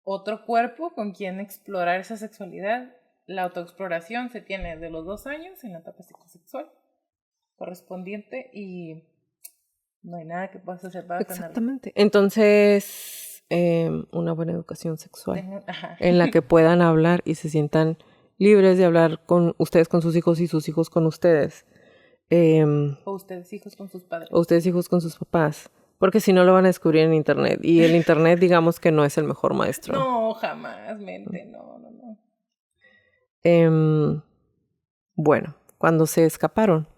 Speaker 3: otro cuerpo con quien explorar esa sexualidad, la autoexploración se tiene de los 2 años en la etapa psicosexual correspondiente y no hay nada que puedas hacer para detenerlo.
Speaker 2: Exactamente. Entonces, una buena educación sexual en la que puedan hablar y se sientan libres de hablar con ustedes con sus hijos y sus hijos con ustedes.
Speaker 3: O ustedes hijos con sus padres.
Speaker 2: O ustedes hijos con sus papás. Porque si no lo van a descubrir en internet. Y el internet, digamos que no es el mejor maestro.
Speaker 3: No, jamás, mente, no.
Speaker 2: Bueno, cuando se escaparon,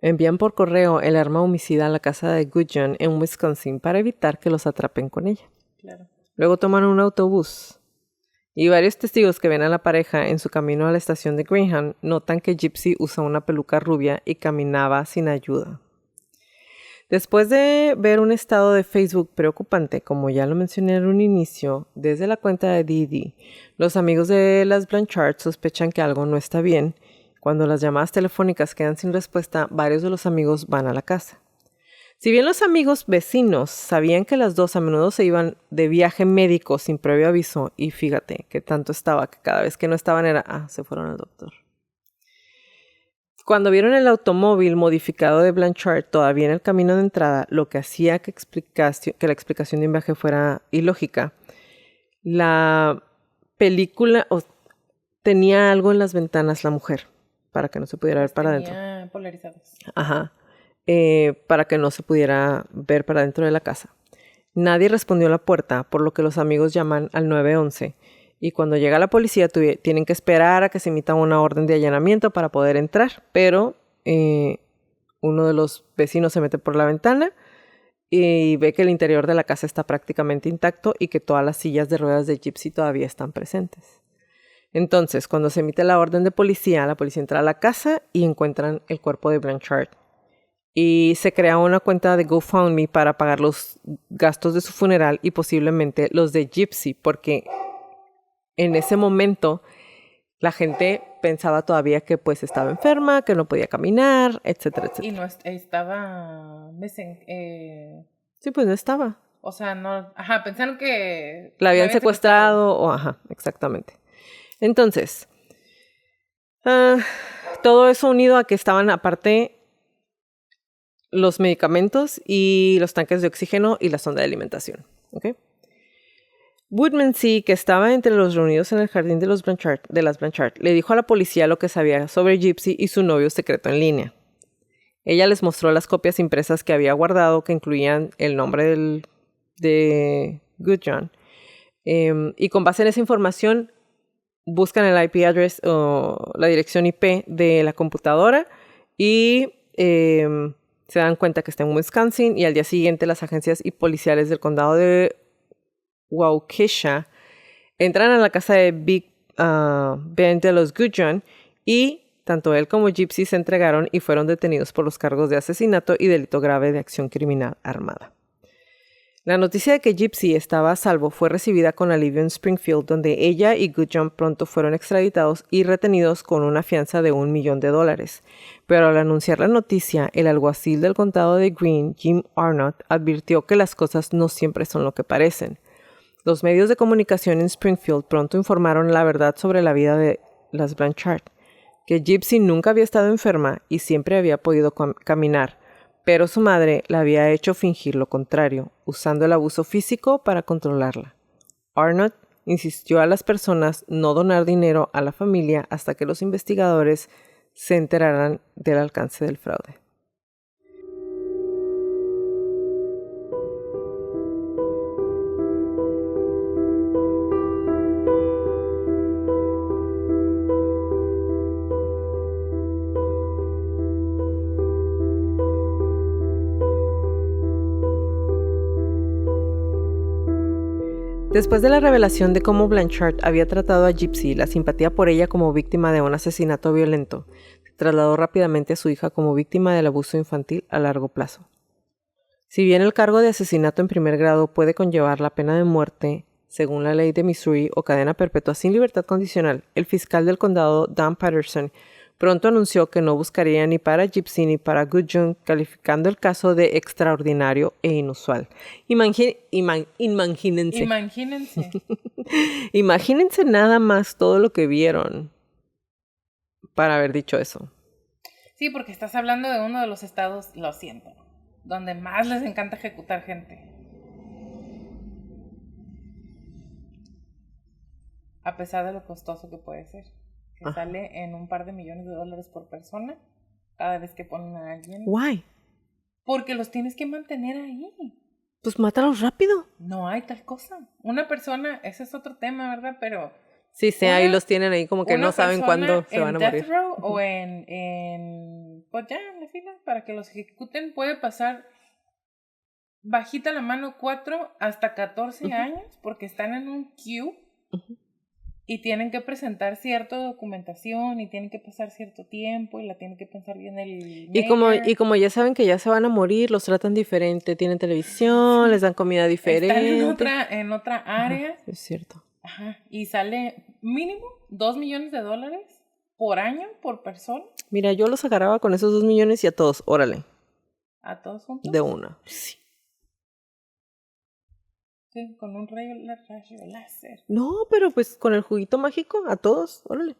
Speaker 2: envían por correo el arma homicida a la casa de Gudjon en Wisconsin para evitar que los atrapen con ella.
Speaker 3: Claro.
Speaker 2: Luego toman un autobús. Y varios testigos que ven a la pareja en su camino a la estación de Greyhound notan que Gypsy usa una peluca rubia y caminaba sin ayuda. Después de ver un estado de Facebook preocupante, como ya lo mencioné en un inicio, desde la cuenta de Dee, los amigos de las Blanchard sospechan que algo no está bien. Cuando las llamadas telefónicas quedan sin respuesta, varios de los amigos van a la casa. Si bien los amigos vecinos sabían que las dos a menudo se iban de viaje médico sin previo aviso, y fíjate que tanto estaba que cada vez que no estaban era, se fueron al doctor. Cuando vieron el automóvil modificado de Blanchard todavía en el camino de entrada, lo que hacía que la explicación de un viaje fuera ilógica, la película tenía algo en las ventanas la mujer para que no se pudiera ver para adentro.
Speaker 3: Tenía polarizados.
Speaker 2: Ajá. Para que no se pudiera ver para dentro de la casa. Nadie respondió a la puerta, por lo que los amigos llaman al 911. Y cuando llega la policía, tienen que esperar a que se emita una orden de allanamiento para poder entrar. Pero uno de los vecinos se mete por la ventana y ve que el interior de la casa está prácticamente intacto y que todas las sillas de ruedas de Gypsy todavía están presentes. Entonces, cuando se emite la orden de policía, la policía entra a la casa y encuentran el cuerpo de Blanchard. Y se crea una cuenta de GoFundMe para pagar los gastos de su funeral y posiblemente los de Gypsy, porque en ese momento la gente pensaba todavía que pues estaba enferma, que no podía caminar, etcétera, etcétera.
Speaker 3: Y no estaba missing.
Speaker 2: Sí, pues no estaba.
Speaker 3: O sea, no. Ajá, pensaron que
Speaker 2: La habían secuestrado o ajá, exactamente. Entonces, todo eso unido a que estaban aparte los medicamentos y los tanques de oxígeno y la sonda de alimentación. ¿Okay? Woodmansee, que estaba entre los reunidos en el jardín de las Blanchard, le dijo a la policía lo que sabía sobre Gypsy y su novio secreto en línea. Ella les mostró las copias impresas que había guardado, que incluían el nombre de Goodjohn. Y con base en esa información, buscan el IP address o la dirección IP de la computadora y se dan cuenta que está en Wisconsin, y al día siguiente las agencias y policiales del condado de Waukesha entran a la casa de Big Ben de los Goodjohn y tanto él como Gypsy se entregaron y fueron detenidos por los cargos de asesinato y delito grave de acción criminal armada. La noticia de que Gypsy estaba a salvo fue recibida con alivio en Springfield, donde ella y Goodjohn pronto fueron extraditados y retenidos con una fianza de $1 millón. Pero al anunciar la noticia, el alguacil del condado de Greene, Jim Arnott, advirtió que las cosas no siempre son lo que parecen. Los medios de comunicación en Springfield pronto informaron la verdad sobre la vida de las Blanchard, que Gypsy nunca había estado enferma y siempre había podido caminar, pero su madre la había hecho fingir lo contrario, usando el abuso físico para controlarla. Arnott insistió a las personas no donar dinero a la familia hasta que los investigadores se enteraran del alcance del fraude. Después de la revelación de cómo Blanchard había tratado a Gypsy, la simpatía por ella como víctima de un asesinato violento se trasladó rápidamente a su hija como víctima del abuso infantil a largo plazo. Si bien el cargo de asesinato en primer grado puede conllevar la pena de muerte, según la ley de Missouri, o cadena perpetua sin libertad condicional, el fiscal del condado, Dan Patterson, pronto anunció que no buscaría ni para Gypsy ni para Goodjohn, calificando el caso de extraordinario e inusual. Imagínense. Imagínense nada más todo lo que vieron para haber dicho eso.
Speaker 3: Sí, porque estás hablando de uno de los estados, lo siento, donde más les encanta ejecutar gente. A pesar de lo costoso que puede ser. Que sale en un par de millones de dólares por persona cada vez que ponen a alguien.
Speaker 2: Why?
Speaker 3: Porque los tienes que mantener ahí.
Speaker 2: Pues mátalos rápido.
Speaker 3: No hay tal cosa. Una persona, ese es otro tema, ¿verdad? Pero
Speaker 2: sí, ahí los tienen ahí como que no saben cuándo se van a morir.
Speaker 3: En death row o pues ya, en la fila, para que los ejecuten, puede pasar bajita la mano 4 hasta 14 años, porque están en un queue. Y tienen que presentar cierta documentación y tienen que pasar cierto tiempo y la tienen que pensar bien el mayor.
Speaker 2: Y como ya saben que ya se van a morir, los tratan diferente, tienen televisión, les dan comida diferente.
Speaker 3: Están en otra área.
Speaker 2: Ajá, es cierto.
Speaker 3: Ajá. Y sale mínimo $2 millones por año, por persona.
Speaker 2: Mira, yo los agarraba con esos 2 millones y a todos, órale.
Speaker 3: ¿A todos juntos?
Speaker 2: De una, sí.
Speaker 3: ¿Qué? Con un rayo láser.
Speaker 2: No, pero pues con el juguito mágico, a todos, órale.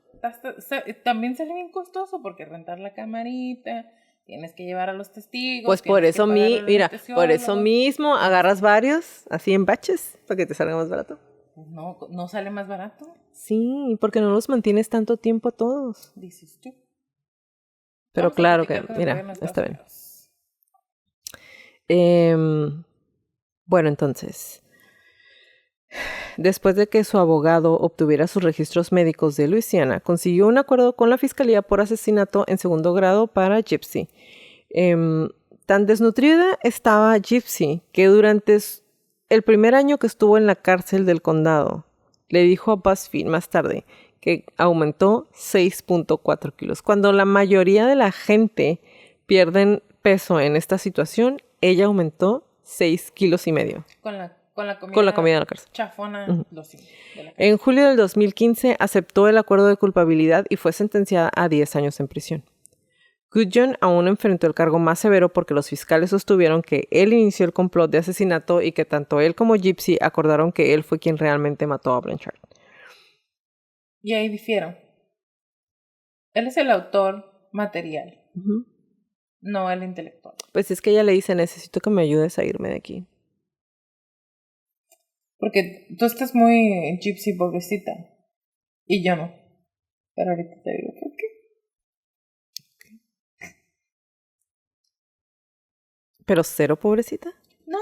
Speaker 3: También sale bien costoso porque rentar la camarita, tienes que llevar a los testigos.
Speaker 2: Pues por
Speaker 3: tienes que
Speaker 2: eso,
Speaker 3: pagar al
Speaker 2: mira, por eso
Speaker 3: anestesiólogo.
Speaker 2: mismo agarras varios, así en baches, para que te salga más barato.
Speaker 3: Pues no sale más barato,
Speaker 2: Sí, porque no los mantienes tanto tiempo a todos.
Speaker 3: dices tú.
Speaker 2: Pero
Speaker 3: Vamos a
Speaker 2: claro que,
Speaker 3: platicar con el
Speaker 2: mira,
Speaker 3: gobierno de
Speaker 2: está
Speaker 3: Estados
Speaker 2: bien.
Speaker 3: Unidos.
Speaker 2: Bueno, entonces, después de que su abogado obtuviera sus registros médicos de Luisiana, consiguió un acuerdo con la fiscalía por asesinato en segundo grado para Gypsy. Tan desnutrida estaba Gypsy que durante el primer año que estuvo en la cárcel del condado, le dijo a BuzzFeed más tarde que aumentó 6.4 kilos. Cuando la mayoría de la gente pierden peso en esta situación, ella aumentó 6 kilos y medio.
Speaker 3: Con la
Speaker 2: comida de la cárcel.
Speaker 3: Chafona, de la cárcel.
Speaker 2: En julio del 2015 aceptó el acuerdo de culpabilidad y fue sentenciada a 10 años en prisión. Goodjohn aún enfrentó el cargo más severo porque los fiscales sostuvieron que él inició el complot de asesinato y que tanto él como Gypsy acordaron que él fue quien realmente mató a Blanchard.
Speaker 3: Y ahí difiero. Él es el autor material, no el intelectual.
Speaker 2: Pues es que ella le dice, necesito que me ayudes a irme de aquí.
Speaker 3: Porque tú estás muy Gypsy pobrecita y yo no. Pero ahorita te digo por qué.
Speaker 2: ¿Pero cero, pobrecita?
Speaker 3: No,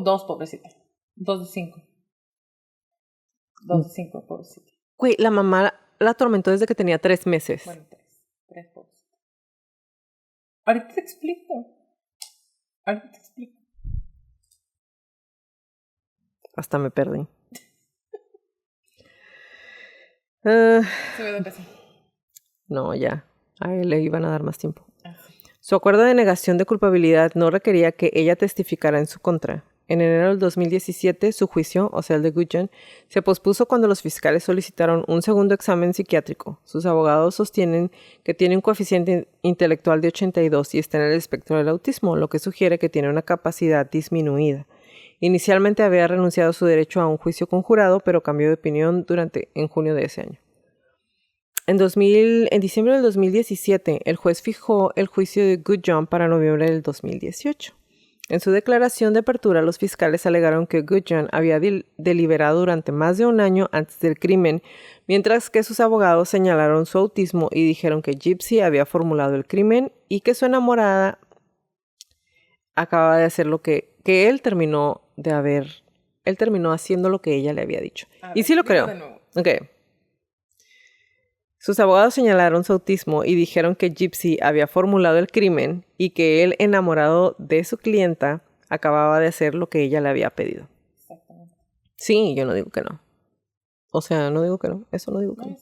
Speaker 3: dos pobrecitas. 2 de 5. 2 de 5, pobrecita.
Speaker 2: Güey, la mamá la atormentó desde que tenía 3 meses.
Speaker 3: Bueno, 3 pobrecitas. Ahorita te explico.
Speaker 2: Hasta me perdí.
Speaker 3: Sube de peso.
Speaker 2: No, ya. A él le iban a dar más tiempo.
Speaker 3: Sí.
Speaker 2: Su acuerdo de negación de culpabilidad no requería que ella testificara en su contra. En enero del 2017, su juicio, o sea el de Goodjohn, se pospuso cuando los fiscales solicitaron un segundo examen psiquiátrico. Sus abogados sostienen que tiene un coeficiente intelectual de 82 y está en el espectro del autismo, lo que sugiere que tiene una capacidad disminuida. Inicialmente había renunciado a su derecho a un juicio con jurado, pero cambió de opinión en junio de ese año. En diciembre del 2017, el juez fijó el juicio de Goodjohn para noviembre del 2018. En su declaración de apertura, los fiscales alegaron que Goodjohn había deliberado durante más de un año antes del crimen, mientras que sus abogados señalaron su autismo y dijeron que Gypsy había formulado el crimen y que su enamorada acababa de hacer lo que él terminó haciendo lo que ella le había dicho. Y sí lo creo. Okay. Sus abogados señalaron su autismo y dijeron que Gypsy había formulado el crimen y que él, enamorado de su clienta, acababa de hacer lo que ella le había pedido.
Speaker 3: Exactamente.
Speaker 2: Sí, yo no digo que no. O sea, no digo que no. Eso no digo que no.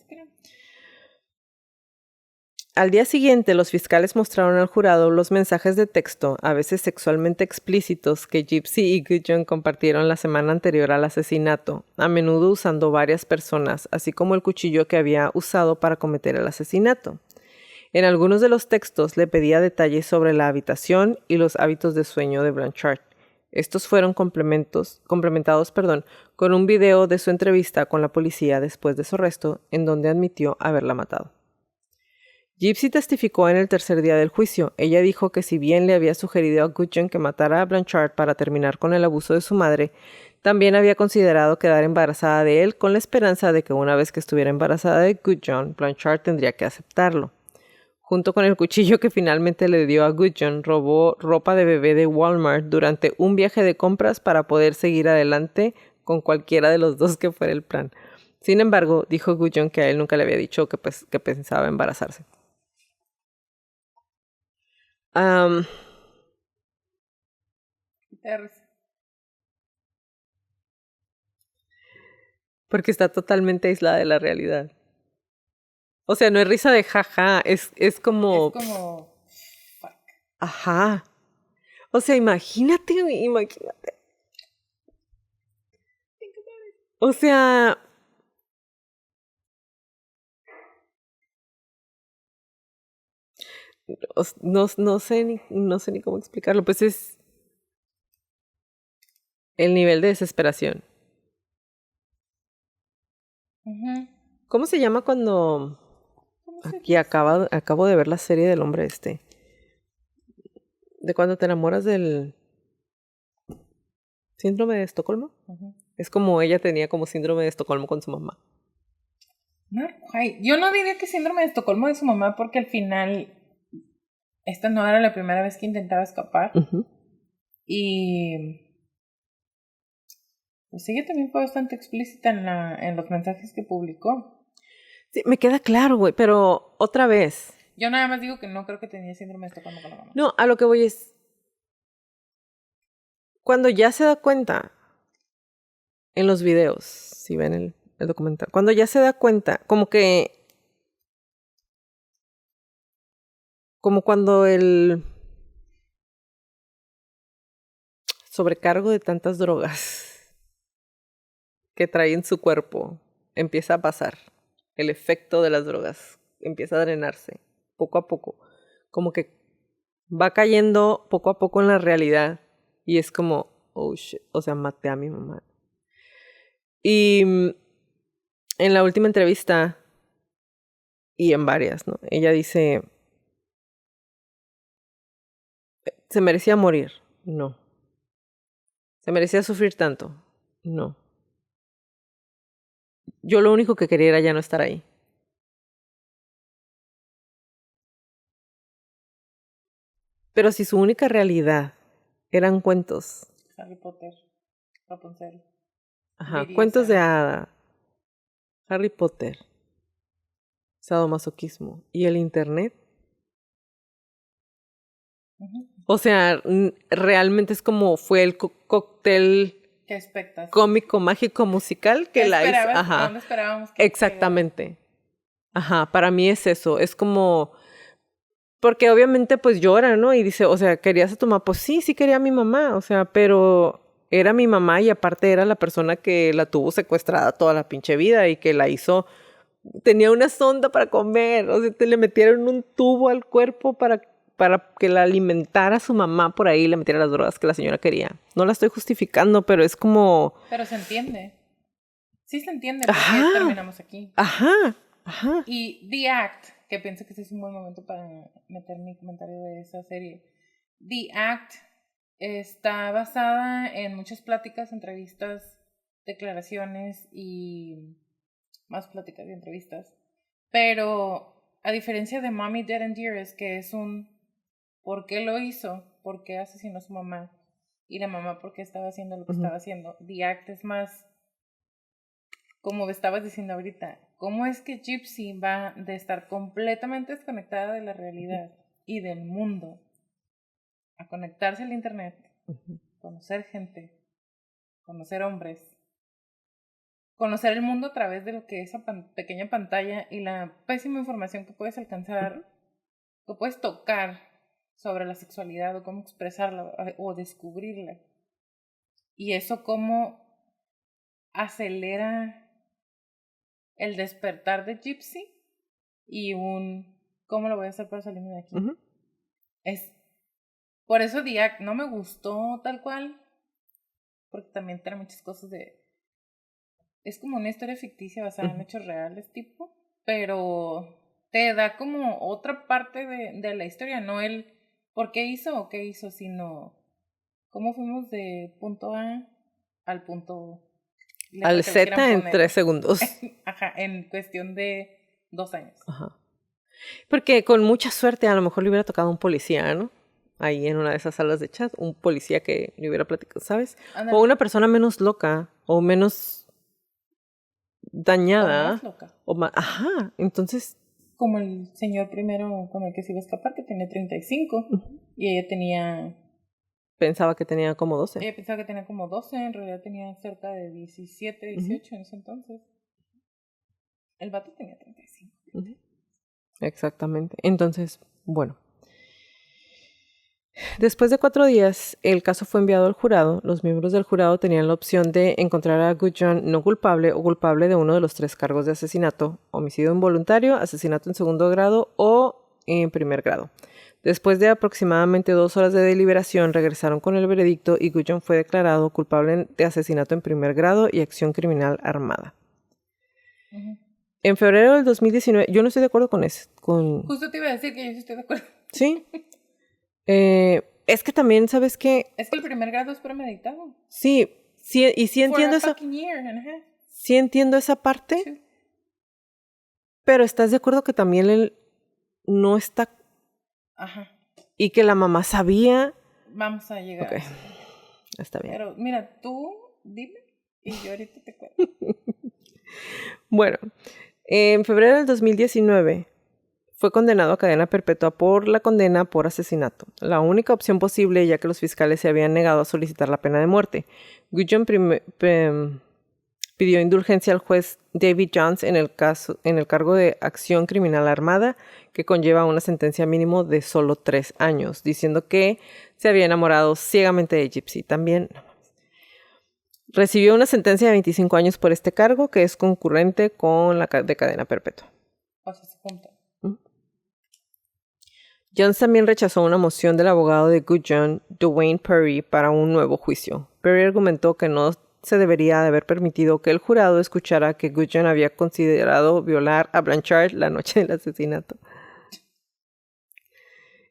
Speaker 2: Al día siguiente, los fiscales mostraron al jurado los mensajes de texto, a veces sexualmente explícitos, que Gypsy y Goodjohn compartieron la semana anterior al asesinato, a menudo usando varias personas, así como el cuchillo que había usado para cometer el asesinato. En algunos de los textos le pedía detalles sobre la habitación y los hábitos de sueño de Blanchard. Estos fueron complementados con un video de su entrevista con la policía después de su arresto, en donde admitió haberla matado. Gypsy testificó en el tercer día del juicio. Ella dijo que si bien le había sugerido a Goodjohn que matara a Blanchard para terminar con el abuso de su madre, también había considerado quedar embarazada de él con la esperanza de que una vez que estuviera embarazada de Goodjohn, Blanchard tendría que aceptarlo. Junto con el cuchillo que finalmente le dio a Goodjohn, robó ropa de bebé de Walmart durante un viaje de compras para poder seguir adelante con cualquiera de los dos que fuera el plan. Sin embargo, dijo Goodjohn que a él nunca le había dicho que pensaba embarazarse. Porque está totalmente aislada de la realidad. O sea, no es risa de jaja, es como...
Speaker 3: Es como... Fuck.
Speaker 2: Ajá. O sea, imagínate. O sea... No sé ni cómo explicarlo. Pues es el nivel de desesperación.
Speaker 3: Ujú.
Speaker 2: ¿Cómo se llama cuando...
Speaker 3: ¿Cómo se
Speaker 2: Aquí acabo de ver la serie del hombre este. De cuando te enamoras del síndrome de Estocolmo.
Speaker 3: Ujú.
Speaker 2: Es como ella tenía como síndrome de Estocolmo con su mamá.
Speaker 3: No, ay, yo no diría que síndrome de Estocolmo de su mamá porque al final esta no era la primera vez que intentaba escapar.
Speaker 2: Ujú.
Speaker 3: Y pues ella también fue bastante explícita en los mensajes que publicó.
Speaker 2: Sí, me queda claro, güey, pero otra vez.
Speaker 3: Yo nada más digo que no creo que tenía síndrome de Estocolmo con la mamá.
Speaker 2: No, a lo que voy es... Cuando ya se da cuenta en los videos, si ven el documental, cuando ya se da cuenta, como cuando el sobrecargo de tantas drogas que trae en su cuerpo empieza a pasar, el efecto de las drogas empieza a drenarse poco a poco, como que va cayendo poco a poco en la realidad y es como, oh shit, o sea, maté a mi mamá. Y en la última entrevista y en varias, ¿no? Ella dice, ¿se merecía morir? No. ¿Se merecía sufrir tanto? No. Yo lo único que quería era ya no estar ahí. Pero si su única realidad eran cuentos,
Speaker 3: Harry Potter, Rapunzel,
Speaker 2: ajá,
Speaker 3: Lily,
Speaker 2: cuentos de
Speaker 3: esa.
Speaker 2: hada, Harry Potter, sadomasoquismo y el internet,
Speaker 3: Ujú.
Speaker 2: o sea, realmente es como fue el cóctel
Speaker 3: ¿Qué expectas?
Speaker 2: cómico, mágico, musical que
Speaker 3: ¿Qué
Speaker 2: la hizo.
Speaker 3: esperabas?
Speaker 2: Ajá,
Speaker 3: ¿Dónde esperábamos que
Speaker 2: exactamente. Ajá, para mí es eso, es como... Porque obviamente pues llora, ¿no? Y dice, o sea, ¿querías a tu mamá? Pues sí, sí quería a mi mamá, o sea, pero era mi mamá y aparte era la persona que la tuvo secuestrada toda la pinche vida y que la hizo, tenía una sonda para comer, o sea, le metieron un tubo al cuerpo para que la alimentara su mamá por ahí, le metiera las drogas que la señora quería. No la estoy justificando, pero es como...
Speaker 3: Pero se entiende. Sí se entiende por qué
Speaker 2: Ajá,
Speaker 3: terminamos aquí.
Speaker 2: ajá, ajá.
Speaker 3: Y The Act, que pienso que este es un buen momento para meter mi comentario de esa serie. The Act está basada en muchas pláticas, entrevistas, declaraciones y más pláticas y entrevistas. Pero a diferencia de Mommy Dead and Dearest, que es un ¿por qué lo hizo? ¿Por qué asesinó a su mamá? Y la mamá, ¿por qué estaba haciendo lo que estaba haciendo? The Act es más, como estabas diciendo ahorita, ¿cómo es que Gypsy va de estar completamente desconectada de la realidad y del mundo a conectarse al internet, conocer gente, conocer hombres, conocer el mundo a través de lo que esa pequeña pantalla y la pésima información que puedes alcanzar, que puedes tocar sobre la sexualidad o cómo expresarla o descubrirla? Y eso cómo acelera el despertar de Gypsy y ¿cómo lo voy a hacer para salirme de aquí?
Speaker 2: Ujú.
Speaker 3: Es, por eso Diac no me gustó tal cual, porque también tiene muchas cosas es como una historia ficticia basada en hechos reales tipo, pero te da como otra parte de la historia, no el por qué hizo o qué hizo, sino cómo fuimos de punto A al punto letra
Speaker 2: Al
Speaker 3: que le quieran
Speaker 2: Z en
Speaker 3: poner.
Speaker 2: 3 segundos.
Speaker 3: Ajá, en cuestión de 2 años.
Speaker 2: Ajá. Porque con mucha suerte a lo mejor le hubiera tocado un policía, ¿no? Ahí en una de esas salas de chat, un policía que le hubiera platicado, ¿sabes?
Speaker 3: Ándale.
Speaker 2: O una persona menos loca o menos dañada.
Speaker 3: O más loca.
Speaker 2: Ajá, entonces...
Speaker 3: Como el señor primero con el que se iba a escapar, que tenía 35, y ella tenía...
Speaker 2: Pensaba que tenía como 12.
Speaker 3: Ella pensaba que tenía como 12, en realidad tenía cerca de 17, 18 en ese entonces. El vato tenía 35.
Speaker 2: Exactamente. Entonces, bueno. Después de 4 días, el caso fue enviado al jurado. Los miembros del jurado tenían la opción de encontrar a Gudjon no culpable o culpable de uno de los 3 cargos de asesinato: homicidio involuntario, asesinato en segundo grado o en primer grado. Después de aproximadamente 2 horas de deliberación, regresaron con el veredicto y Gudjon fue declarado culpable de asesinato en primer grado y acción criminal armada.
Speaker 3: Ujú.
Speaker 2: En febrero del 2019, yo no estoy de acuerdo con eso.
Speaker 3: Justo te iba a decir que yo sí estoy de acuerdo.
Speaker 2: Sí. Es que también, ¿sabes qué?
Speaker 3: Es que el primer grado es premeditado.
Speaker 2: Sí, y sí entiendo
Speaker 3: For a
Speaker 2: esa,
Speaker 3: fucking year and a half.
Speaker 2: sí entiendo esa parte,
Speaker 3: Sí.
Speaker 2: pero ¿estás de acuerdo que también él no está
Speaker 3: Ajá.
Speaker 2: y que la mamá sabía?
Speaker 3: Vamos a llegar.
Speaker 2: Ok,
Speaker 3: a eso.
Speaker 2: está bien.
Speaker 3: Pero mira, tú dime y yo ahorita te cuento.
Speaker 2: Bueno, en febrero del 2019 fue condenado a cadena perpetua por la condena por asesinato, la única opción posible ya que los fiscales se habían negado a solicitar la pena de muerte. Gudjon pidió indulgencia al juez David Jones en el cargo de acción criminal armada, que conlleva una sentencia mínimo de solo 3 años, diciendo que se había enamorado ciegamente de Gypsy. También recibió una sentencia de 25 años por este cargo, que es concurrente con la de cadena perpetua.
Speaker 3: O sea, se juntan.
Speaker 2: Jones también rechazó una moción del abogado de Gudjon, Dwayne Perry, para un nuevo juicio. Perry argumentó que no se debería de haber permitido que el jurado escuchara que Gudjon había considerado violar a Blanchard la noche del asesinato.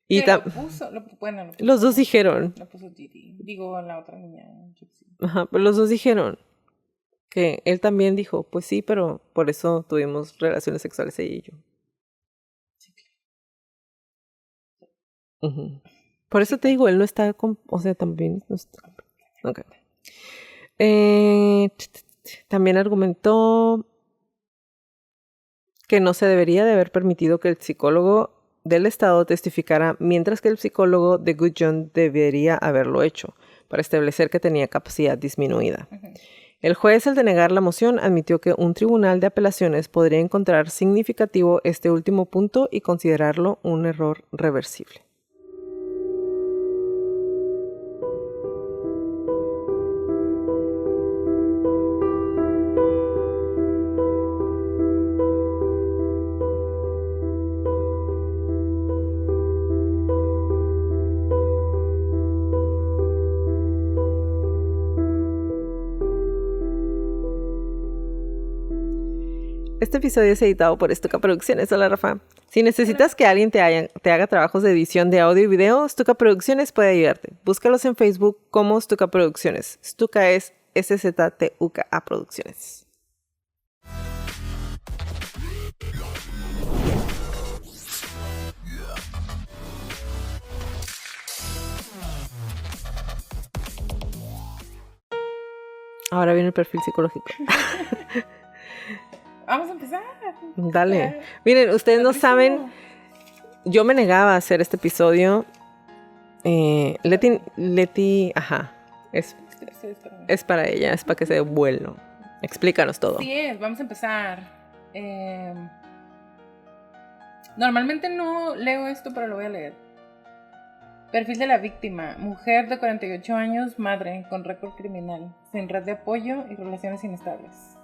Speaker 2: Y
Speaker 3: Lo puso,
Speaker 2: los dos dijeron.
Speaker 3: Lo puso Didi. Digo, la otra niña, Gypsy.
Speaker 2: Ajá, pero los dos dijeron que él también dijo, pues sí, pero por eso tuvimos relaciones sexuales ella y yo. Uh-huh. Por eso te digo, él no está o sea, también no está. Okay. También argumentó que no se debería de haber permitido que el psicólogo del Estado testificara, mientras que el psicólogo de Gudjon debería haberlo hecho, para establecer que tenía capacidad disminuida. Uh-huh. El juez, al denegar la moción, admitió que un tribunal de apelaciones podría encontrar significativo este último punto y considerarlo un error reversible. Este episodio es editado por Stuka Producciones. Hola, Rafa. Si necesitas que alguien te haga trabajos de edición de audio y video, Stuka Producciones puede ayudarte. Búscalos en Facebook como Stuka Producciones. Stuka es SZTUKA Producciones. Ahora viene el perfil psicológico.
Speaker 3: Vamos a empezar.
Speaker 2: Dale. Miren, ustedes no saben, yo me negaba a hacer este episodio. Leti, ajá, es para ella, es para que se dé vuelo. Explícanos todo.
Speaker 3: Sí vamos a empezar. Normalmente no leo esto, pero lo voy a leer. Perfil de la víctima: mujer de 48 años, madre, con récord criminal, sin red de apoyo y relaciones inestables.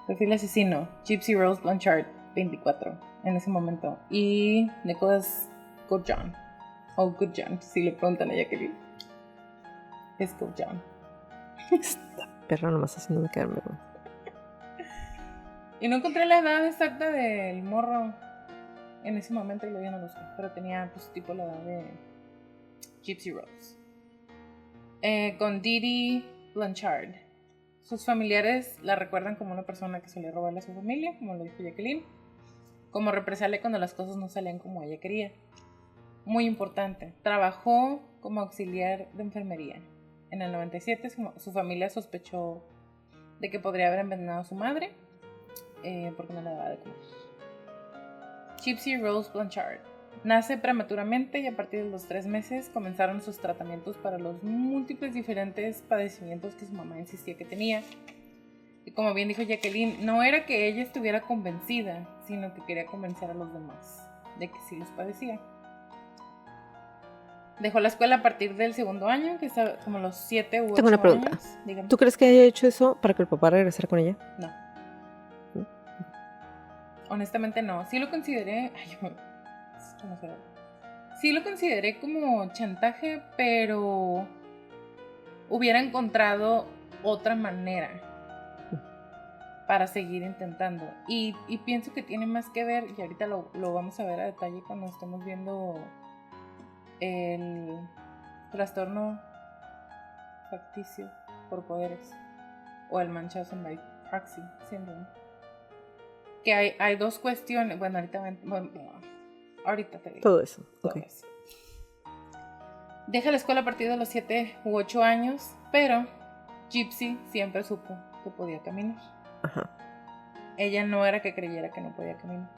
Speaker 3: Perfil asesino: Gypsy Rose Blanchard, 24, en ese momento. Y Nicholas Gudjon, o Gudjon, si le preguntan a Jacqueline. Es Gudjon.
Speaker 2: Esta perra nomás haciéndome quedarme.
Speaker 3: Y no encontré la edad exacta del morro en ese momento, y lo vi, no lo sé, pero tenía pues tipo la edad de Gypsy Rose. Con Didi Blanchard. Sus familiares la recuerdan como una persona que solía robarle a su familia, como lo dijo Jacqueline, como represalia cuando las cosas no salían como ella quería. Muy importante, trabajó como auxiliar de enfermería. En el 97 su familia sospechó de que podría haber envenenado a su madre, porque no le daba de comer. Gypsy Rose Blanchard nace prematuramente y a partir de los 3 meses comenzaron sus tratamientos para los múltiples diferentes padecimientos que su mamá insistía que tenía. Y como bien dijo Jacqueline, no era que ella estuviera convencida, sino que quería convencer a los demás de que sí los padecía. Dejó la escuela a partir del 2º año, que está como los 7 u 8 años.
Speaker 2: Tengo una pregunta. ¿Tú crees que haya hecho eso para que el papá regresara con ella?
Speaker 3: No. Honestamente no. Sí lo consideré. Sí lo consideré como chantaje, pero hubiera encontrado otra manera. para seguir intentando. Y pienso que tiene más que ver, y ahorita lo vamos a ver a detalle cuando estemos viendo el trastorno facticio por poderes o el Munchausen by Proxy Syndrome. Que hay dos cuestiones. Bueno, ahorita te digo.
Speaker 2: Todo eso.
Speaker 3: Todo
Speaker 2: Okay.
Speaker 3: eso. Deja la escuela a partir de los 7 u 8 años, pero Gypsy siempre supo que podía caminar.
Speaker 2: Ajá.
Speaker 3: Ella no era que creyera que no podía caminar.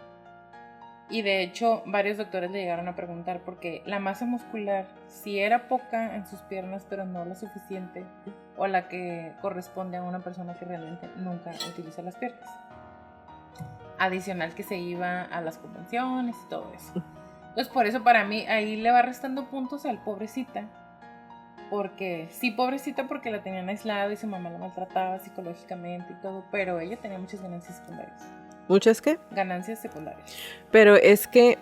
Speaker 3: Y de hecho, varios doctores le llegaron a preguntar porque la masa muscular sí era poca en sus piernas, pero no lo suficiente o la que corresponde a una persona que realmente nunca utiliza las piernas. Adicional que se iba a las convenciones y todo eso. Entonces, por eso para mí ahí le va restando puntos al pobrecita. Porque, sí, pobrecita porque la tenían aislada y su mamá la maltrataba psicológicamente y todo, pero ella tenía muchas ganancias secundarias.
Speaker 2: ¿Muchas qué?
Speaker 3: Ganancias secundarias.
Speaker 2: Pero es que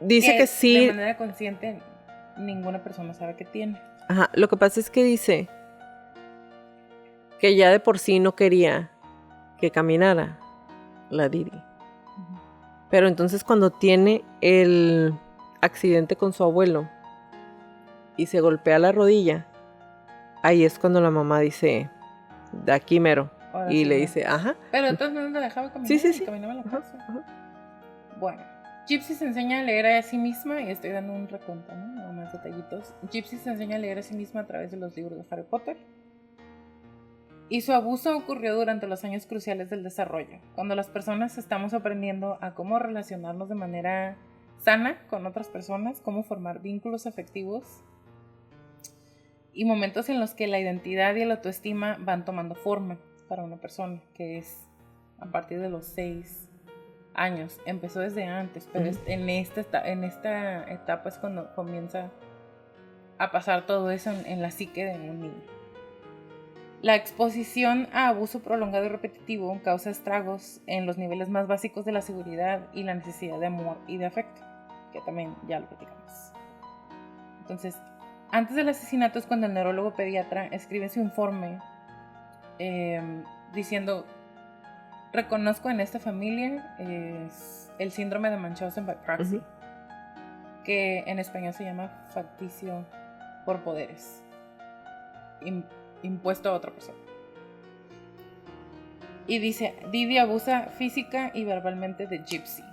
Speaker 2: dice que sí.
Speaker 3: De manera consciente, ninguna persona sabe que tiene.
Speaker 2: Ajá, lo que pasa es que dice que ya de por sí no quería que caminara la Didi.
Speaker 3: Uh-huh.
Speaker 2: Pero entonces cuando tiene el accidente con su abuelo y se golpea la rodilla, ahí es cuando la mamá dice, de aquí mero.
Speaker 3: Ahora
Speaker 2: Y
Speaker 3: sí,
Speaker 2: le
Speaker 3: ¿no?
Speaker 2: dice, ajá.
Speaker 3: Pero entonces no la dejaba caminar.
Speaker 2: Sí.
Speaker 3: Caminaba a la
Speaker 2: Ajá,
Speaker 3: casa.
Speaker 2: ajá.
Speaker 3: Bueno, Gypsy se enseña a leer a sí misma, y estoy dando un recuento, ¿no? Más detallitos. Gypsy se enseña a leer a sí misma a través de los libros de Harry Potter. Y su abuso ocurrió durante los años cruciales del desarrollo, cuando las personas estamos aprendiendo a cómo relacionarnos de manera sana con otras personas, cómo formar vínculos afectivos, y momentos en los que la identidad y la autoestima van tomando forma para una persona, que es a partir de los 6 años. Empezó desde antes, pero
Speaker 2: Uh-huh.
Speaker 3: en esta etapa es cuando comienza a pasar todo eso en la psique de un niño. La exposición a abuso prolongado y repetitivo causa estragos en los niveles más básicos de la seguridad y la necesidad de amor y de afecto, que también ya lo platicamos. Entonces, antes del asesinato es cuando el neurólogo pediatra escribe su informe diciendo: reconozco en esta familia el síndrome de Munchausen by Proxy,
Speaker 2: Uh-huh.
Speaker 3: que en español se llama facticio por poderes, impuesto a otra persona. Y dice, Didi abusa física y verbalmente de Gypsy.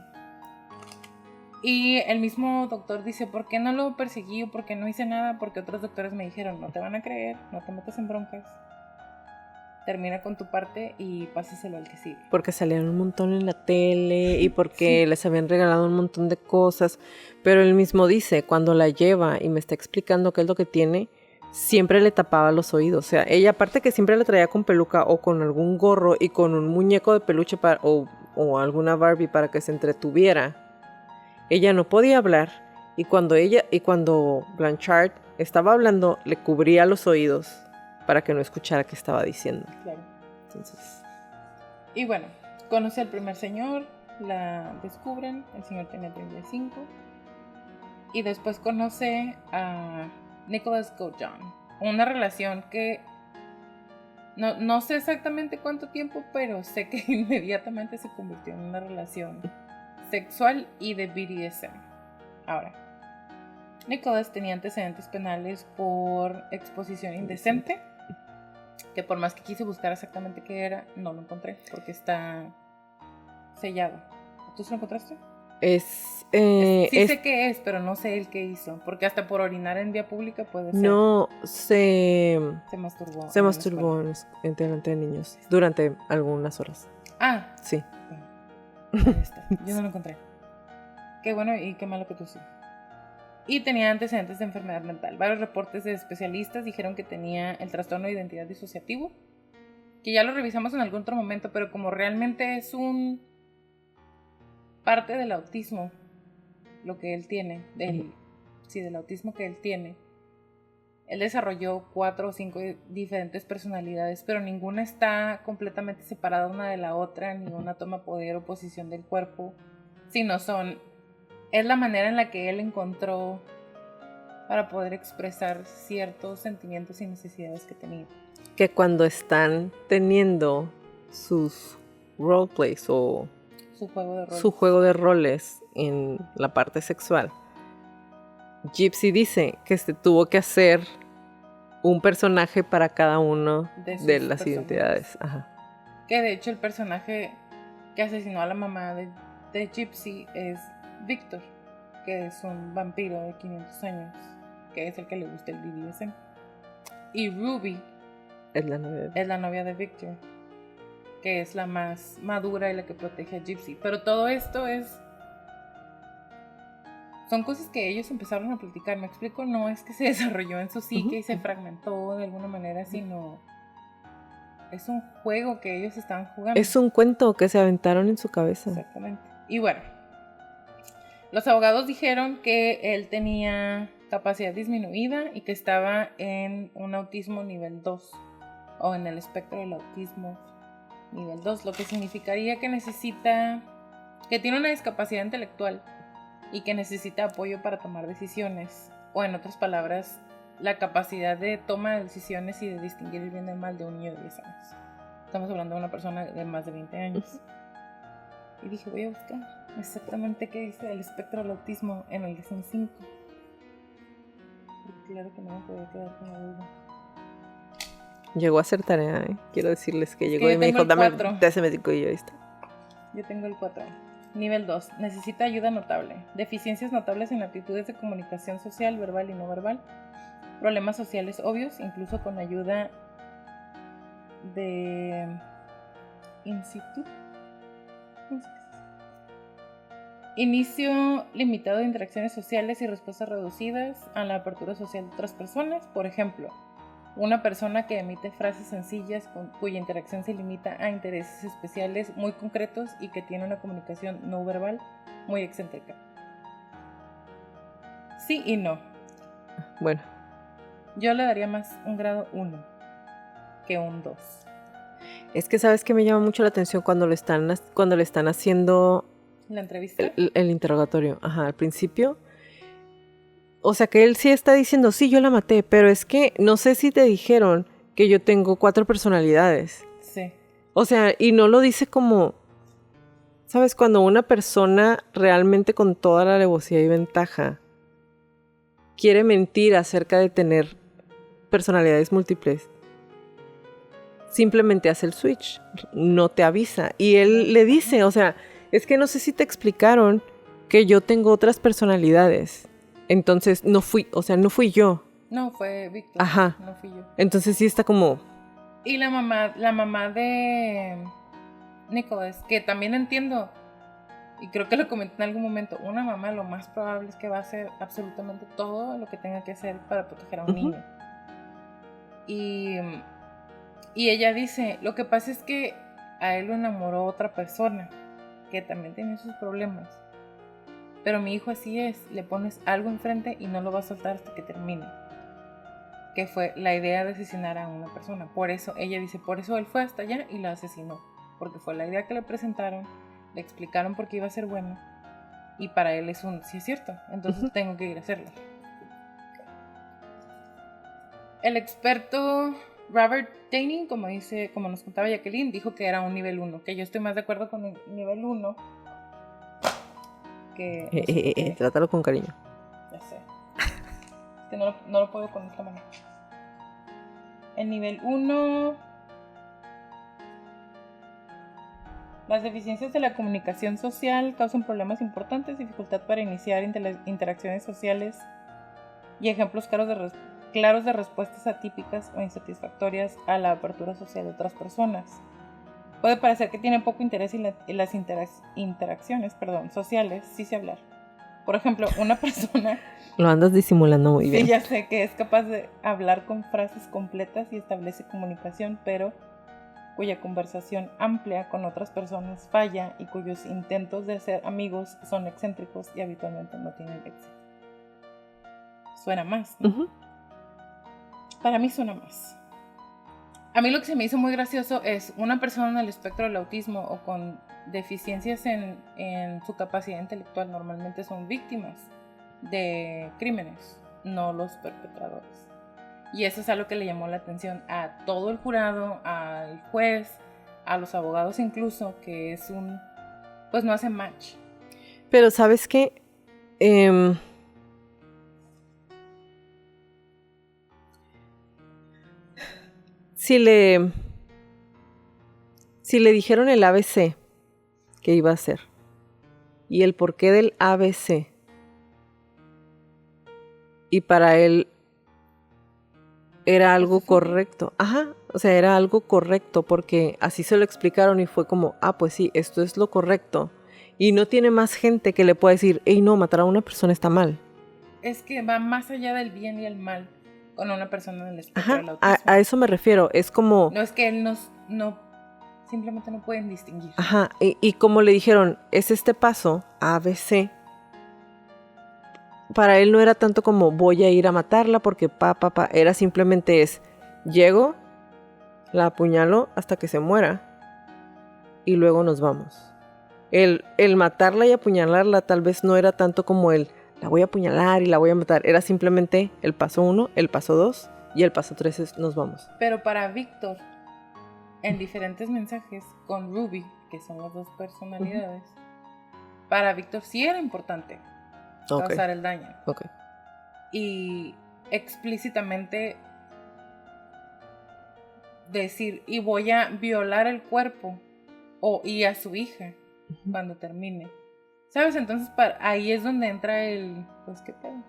Speaker 3: Y el mismo doctor dice, ¿por qué no lo perseguí o por qué no hice nada? Porque otros doctores me dijeron, no te van a creer, no te metas en broncas, termina con tu parte y pásaselo al que sigue.
Speaker 2: Porque salieron un montón en la tele y porque les habían regalado un montón de cosas. Pero él mismo dice, cuando la lleva y me está explicando qué es lo que tiene, siempre le tapaba los oídos. O sea, ella aparte que siempre la traía con peluca o con algún gorro y con un muñeco de peluche o alguna Barbie para que se entretuviera. Ella no podía hablar y cuando Blanchard estaba hablando, le cubría los oídos para que no escuchara qué estaba diciendo.
Speaker 3: Claro.
Speaker 2: Entonces,
Speaker 3: Y bueno, conoce al primer señor, la descubren, el señor tenía 35. Y después conoce a Nicholas Gojon. Una relación que no sé exactamente cuánto tiempo, pero sé que inmediatamente se convirtió en una relación sexual y de BDSM. Ahora, Nicholas tenía antecedentes penales por exposición indecente, que por más que quise buscar exactamente qué era, no lo encontré, porque está sellado. ¿Tú se lo encontraste? Sé qué es, pero no sé el que hizo, porque hasta por orinar en vía pública puede ser.
Speaker 2: No, se
Speaker 3: masturbó.
Speaker 2: Se masturbó delante de niños durante algunas horas.
Speaker 3: Ah,
Speaker 2: sí.
Speaker 3: Ahí está. Yo no lo encontré. Qué bueno y qué malo que tú sí. Y tenía antecedentes de enfermedad mental. Varios reportes de especialistas dijeron que tenía el trastorno de identidad disociativo, que ya lo revisamos en algún otro momento, pero como realmente es un parte del autismo, lo que él tiene, del autismo que él tiene. Él desarrolló 4 o 5 diferentes personalidades, pero ninguna está completamente separada una de la otra, ni una toma poder o posición del cuerpo, sino es la manera en la que él encontró para poder expresar ciertos sentimientos y necesidades que tenía.
Speaker 2: Que cuando están teniendo sus roleplays o
Speaker 3: Su juego de rol.
Speaker 2: su juego de roles en la parte sexual. Gypsy dice que se tuvo que hacer un personaje para cada uno
Speaker 3: De sus
Speaker 2: de las
Speaker 3: personajes.
Speaker 2: identidades. Ajá.
Speaker 3: Que de hecho el personaje que asesinó a la mamá de Gypsy es Victor, que es un vampiro de 500 años, que es el que le gusta el BDSM. Y Ruby
Speaker 2: Es la novia.
Speaker 3: es la novia de Victor, que es la más madura y la que protege a Gypsy. Pero todo esto son cosas que ellos empezaron a platicar, ¿me explico? No es que se desarrolló en su psique y se fragmentó de alguna manera, sino es un juego que ellos estaban jugando.
Speaker 2: Es un cuento que se aventaron en su cabeza.
Speaker 3: Exactamente. Y bueno, los abogados dijeron que él tenía capacidad disminuida y que estaba en un autismo nivel 2 o en el espectro del autismo nivel 2, lo que significaría que tiene una discapacidad intelectual y que necesita apoyo para tomar decisiones, o en otras palabras, la capacidad de toma de decisiones y de distinguir el bien del mal de un niño de 10 años. Estamos hablando de una persona de más de 20 años. Y dije, voy a buscar exactamente qué dice el espectro del autismo en el DSM-5. Y claro que no me podía quedar con la duda.
Speaker 2: Llegó a hacer tarea, ¿eh? Quiero decirles que
Speaker 3: Es
Speaker 2: llegó
Speaker 3: que
Speaker 2: y
Speaker 3: yo
Speaker 2: me
Speaker 3: tengo
Speaker 2: dijo,
Speaker 3: el
Speaker 2: dame
Speaker 3: 4.
Speaker 2: DSM-5 y yo ahí está.
Speaker 3: Yo tengo el 4. Nivel 2. Necesita ayuda notable. Deficiencias notables en aptitudes de comunicación social, verbal y no verbal. Problemas sociales obvios, incluso con ayuda de instituto. Inicio limitado de interacciones sociales y respuestas reducidas a la apertura social de otras personas. Por ejemplo, una persona que emite frases sencillas cuya interacción se limita a intereses especiales muy concretos y que tiene una comunicación no verbal muy excéntrica. Sí y no.
Speaker 2: Bueno,
Speaker 3: Yo le daría más un grado 1 que un 2.
Speaker 2: es que sabes que me llama mucho la atención cuando le están haciendo
Speaker 3: ¿La entrevista?
Speaker 2: el interrogatorio. Ajá, al principio. O sea que él sí está diciendo, sí, yo la maté, pero es que no sé si te dijeron que yo tengo 4 personalidades.
Speaker 3: Sí.
Speaker 2: O sea, y no lo dice como, ¿sabes? Cuando una persona realmente con toda la alevosía y ventaja quiere mentir acerca de tener personalidades múltiples, simplemente hace el switch, no te avisa. Y él le dice, o sea, es que no sé si te explicaron que yo tengo otras personalidades. Entonces no fui yo.
Speaker 3: No, fue Víctor.
Speaker 2: Ajá.
Speaker 3: No fui yo.
Speaker 2: Entonces sí está como,
Speaker 3: Y la mamá de Nicholas, que también entiendo, y creo que lo comenté en algún momento, una mamá lo más probable es que va a hacer absolutamente todo lo que tenga que hacer para proteger a un niño. Y ella dice, lo que pasa es que a él lo enamoró otra persona, que también tiene sus problemas. Pero mi hijo así es, le pones algo enfrente y no lo va a soltar hasta que termine. Que fue la idea de asesinar a una persona. Por eso, ella dice, por eso él fue hasta allá y la asesinó. Porque fue la idea que le presentaron, le explicaron por qué iba a ser bueno. Y para él es sí es cierto, entonces tengo que ir a hacerlo. El experto Robert Downing, como nos contaba Jacqueline, dijo que era un nivel 1. Que yo estoy más de acuerdo con el nivel 1. Que
Speaker 2: trátalo con cariño.
Speaker 3: ya sé. Es que no lo puedo con esta mano. El nivel 1. Las deficiencias de la comunicación social causan problemas importantes, dificultad para iniciar interacciones sociales y ejemplos claros de respuestas atípicas o insatisfactorias a la apertura social de otras personas. Puede parecer que tiene poco interés en las interacciones sociales, sí sé hablar. Por ejemplo, una persona...
Speaker 2: Lo andas disimulando muy bien.
Speaker 3: Sí, ya sé que es capaz de hablar con frases completas y establece comunicación, pero cuya conversación amplia con otras personas falla y cuyos intentos de ser amigos son excéntricos y habitualmente no tienen éxito. Suena más, ¿no?
Speaker 2: Uh-huh.
Speaker 3: Para mí suena más. A mí lo que se me hizo muy gracioso es una persona en el espectro del autismo o con deficiencias en su capacidad intelectual normalmente son víctimas de crímenes, no los perpetradores. Y eso es algo que le llamó la atención a todo el jurado, al juez, a los abogados incluso, que es pues no hace match.
Speaker 2: Pero ¿sabes qué? Si le dijeron el ABC que iba a hacer y el porqué del ABC, y para él era algo correcto. Ajá, o sea, era algo correcto porque así se lo explicaron y fue como, pues sí, esto es lo correcto. Y no tiene más gente que le pueda decir, hey, no, matar a una persona está mal.
Speaker 3: Es que va más allá del bien y el mal con una persona en el espectro del autismo.
Speaker 2: A eso me refiero, es como...
Speaker 3: No, es que él no simplemente no pueden distinguir.
Speaker 2: Ajá, y como le dijeron, es este paso, ABC, para él no era tanto como voy a ir a matarla porque era simplemente llego, la apuñalo hasta que se muera y luego nos vamos. El matarla y apuñalarla tal vez no era tanto como la voy a apuñalar y la voy a matar, era simplemente el paso 1, el paso 2 y el paso 3 es nos vamos.
Speaker 3: Pero para Víctor, en diferentes mensajes con Ruby, que son las dos personalidades, para Víctor sí era importante causar el daño.
Speaker 2: Okay.
Speaker 3: Y explícitamente decir, y voy a violar el cuerpo y a su hija cuando termine. ¿Sabes? Entonces ahí es donde entra pues qué pedo.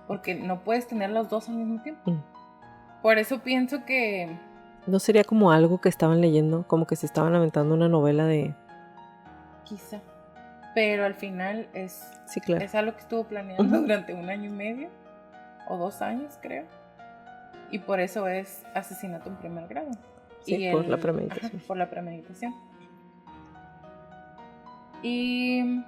Speaker 3: Porque no puedes tener los dos al mismo tiempo. Por eso pienso que...
Speaker 2: ¿No sería como algo que estaban leyendo? Como que se estaban aventando una novela de...
Speaker 3: Quizá. Pero al final es algo que estuvo planeando durante 1 año y medio o 2 años, creo. Y por eso es asesinato en primer grado.
Speaker 2: Sí, por la premeditación.
Speaker 3: Ajá, por la premeditación. Y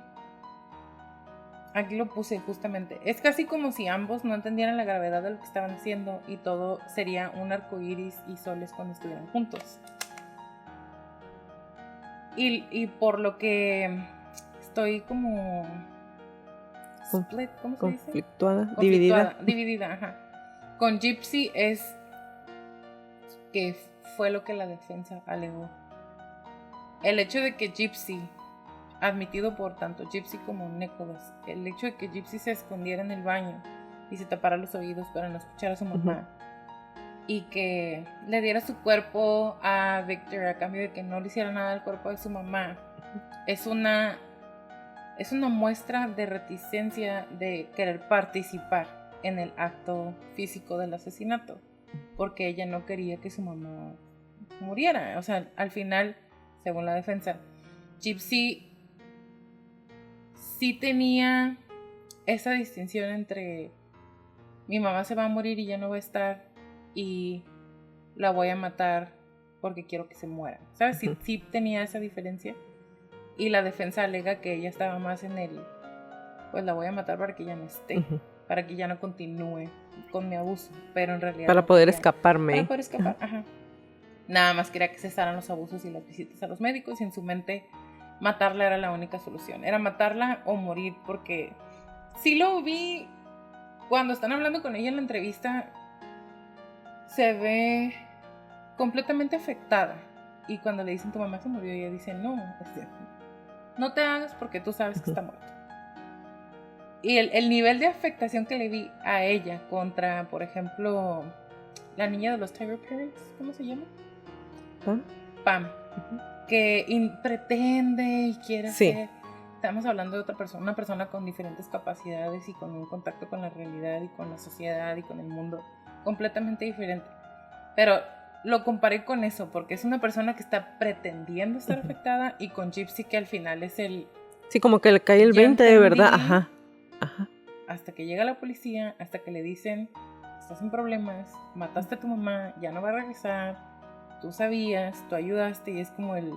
Speaker 3: aquí lo puse justamente. Es casi como si ambos no entendieran la gravedad de lo que estaban haciendo y todo sería un arcoíris y soles cuando estuvieran juntos. Y por lo que estoy como split, ¿cómo se dice?
Speaker 2: Conflictuada,
Speaker 3: dividida, ajá. Con Gypsy es que fue lo que la defensa alegó. El hecho de que Gypsy, admitido por tanto Gypsy como Nicholas, el hecho de que Gypsy se escondiera en el baño y se tapara los oídos para no escuchar a su mamá, y que le diera su cuerpo a Victor a cambio de que no le hiciera nada al cuerpo de su mamá, es una muestra de reticencia de querer participar en el acto físico del asesinato, porque ella no quería que su mamá muriera. O sea, al final, según la defensa, Gypsy sí tenía esa distinción entre mi mamá se va a morir y ya no va a estar y la voy a matar porque quiero que se muera, ¿sabes? Sí tenía esa diferencia. Y la defensa alega que ella estaba más en pues la voy a matar para que ya no esté, para que ya no continúe con mi abuso, pero en realidad
Speaker 2: para poder escaparme.
Speaker 3: Para poder escapar, ajá. Nada más quería que cesaran los abusos y las visitas a los médicos, y en su mente matarla era la única solución, era matarla o morir, porque sí lo vi cuando están hablando con ella en la entrevista, se ve completamente afectada, y cuando le dicen tu mamá se murió, ella dice no te hagas porque tú sabes que está muerto. Y el nivel de afectación que le vi a ella contra, por ejemplo, la niña de los Tiger Parents, ¿cómo se llama? Pam. Que pretende y quiere ser. Estamos hablando de otra persona, una persona con diferentes capacidades y con un contacto con la realidad y con la sociedad y con el mundo completamente diferente. Pero lo comparé con eso, porque es una persona que está pretendiendo estar afectada, y con Gypsy, que al final es
Speaker 2: sí, como que le cae el 20 de verdad. Ajá.
Speaker 3: Hasta que llega la policía, hasta que le dicen, estás en problemas, mataste a tu mamá, ya no va a regresar, tú sabías, tú ayudaste, y es como de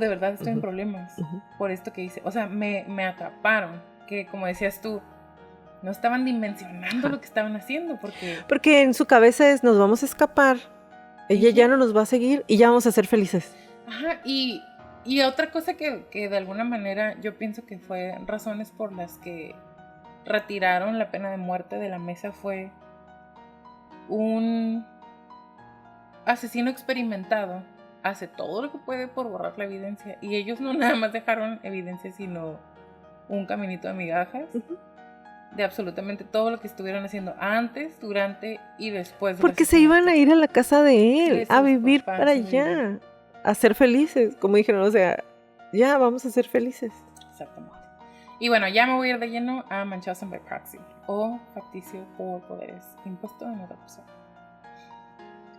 Speaker 3: verdad estoy en problemas por esto que hice. O sea, me atraparon, que como decías tú, no estaban dimensionando lo que estaban haciendo, porque
Speaker 2: en su cabeza nos vamos a escapar, ella ya no nos va a seguir y ya vamos a ser felices.
Speaker 3: Ajá, y otra cosa que de alguna manera yo pienso que fue razones por las que retiraron la pena de muerte de la mesa fue asesino experimentado hace todo lo que puede por borrar la evidencia. Y ellos no nada más dejaron evidencia, sino un caminito de migajas de absolutamente todo lo que estuvieron haciendo antes, durante y después.
Speaker 2: Porque se iban a ir a la casa de él, a vivir
Speaker 3: papás,
Speaker 2: para allá, a ser felices, como dijeron, o sea, ya vamos a ser felices.
Speaker 3: Exactamente. Y bueno, ya me voy a ir de lleno a Munchausen by proxy, o facticio por poderes impuesto en otra persona.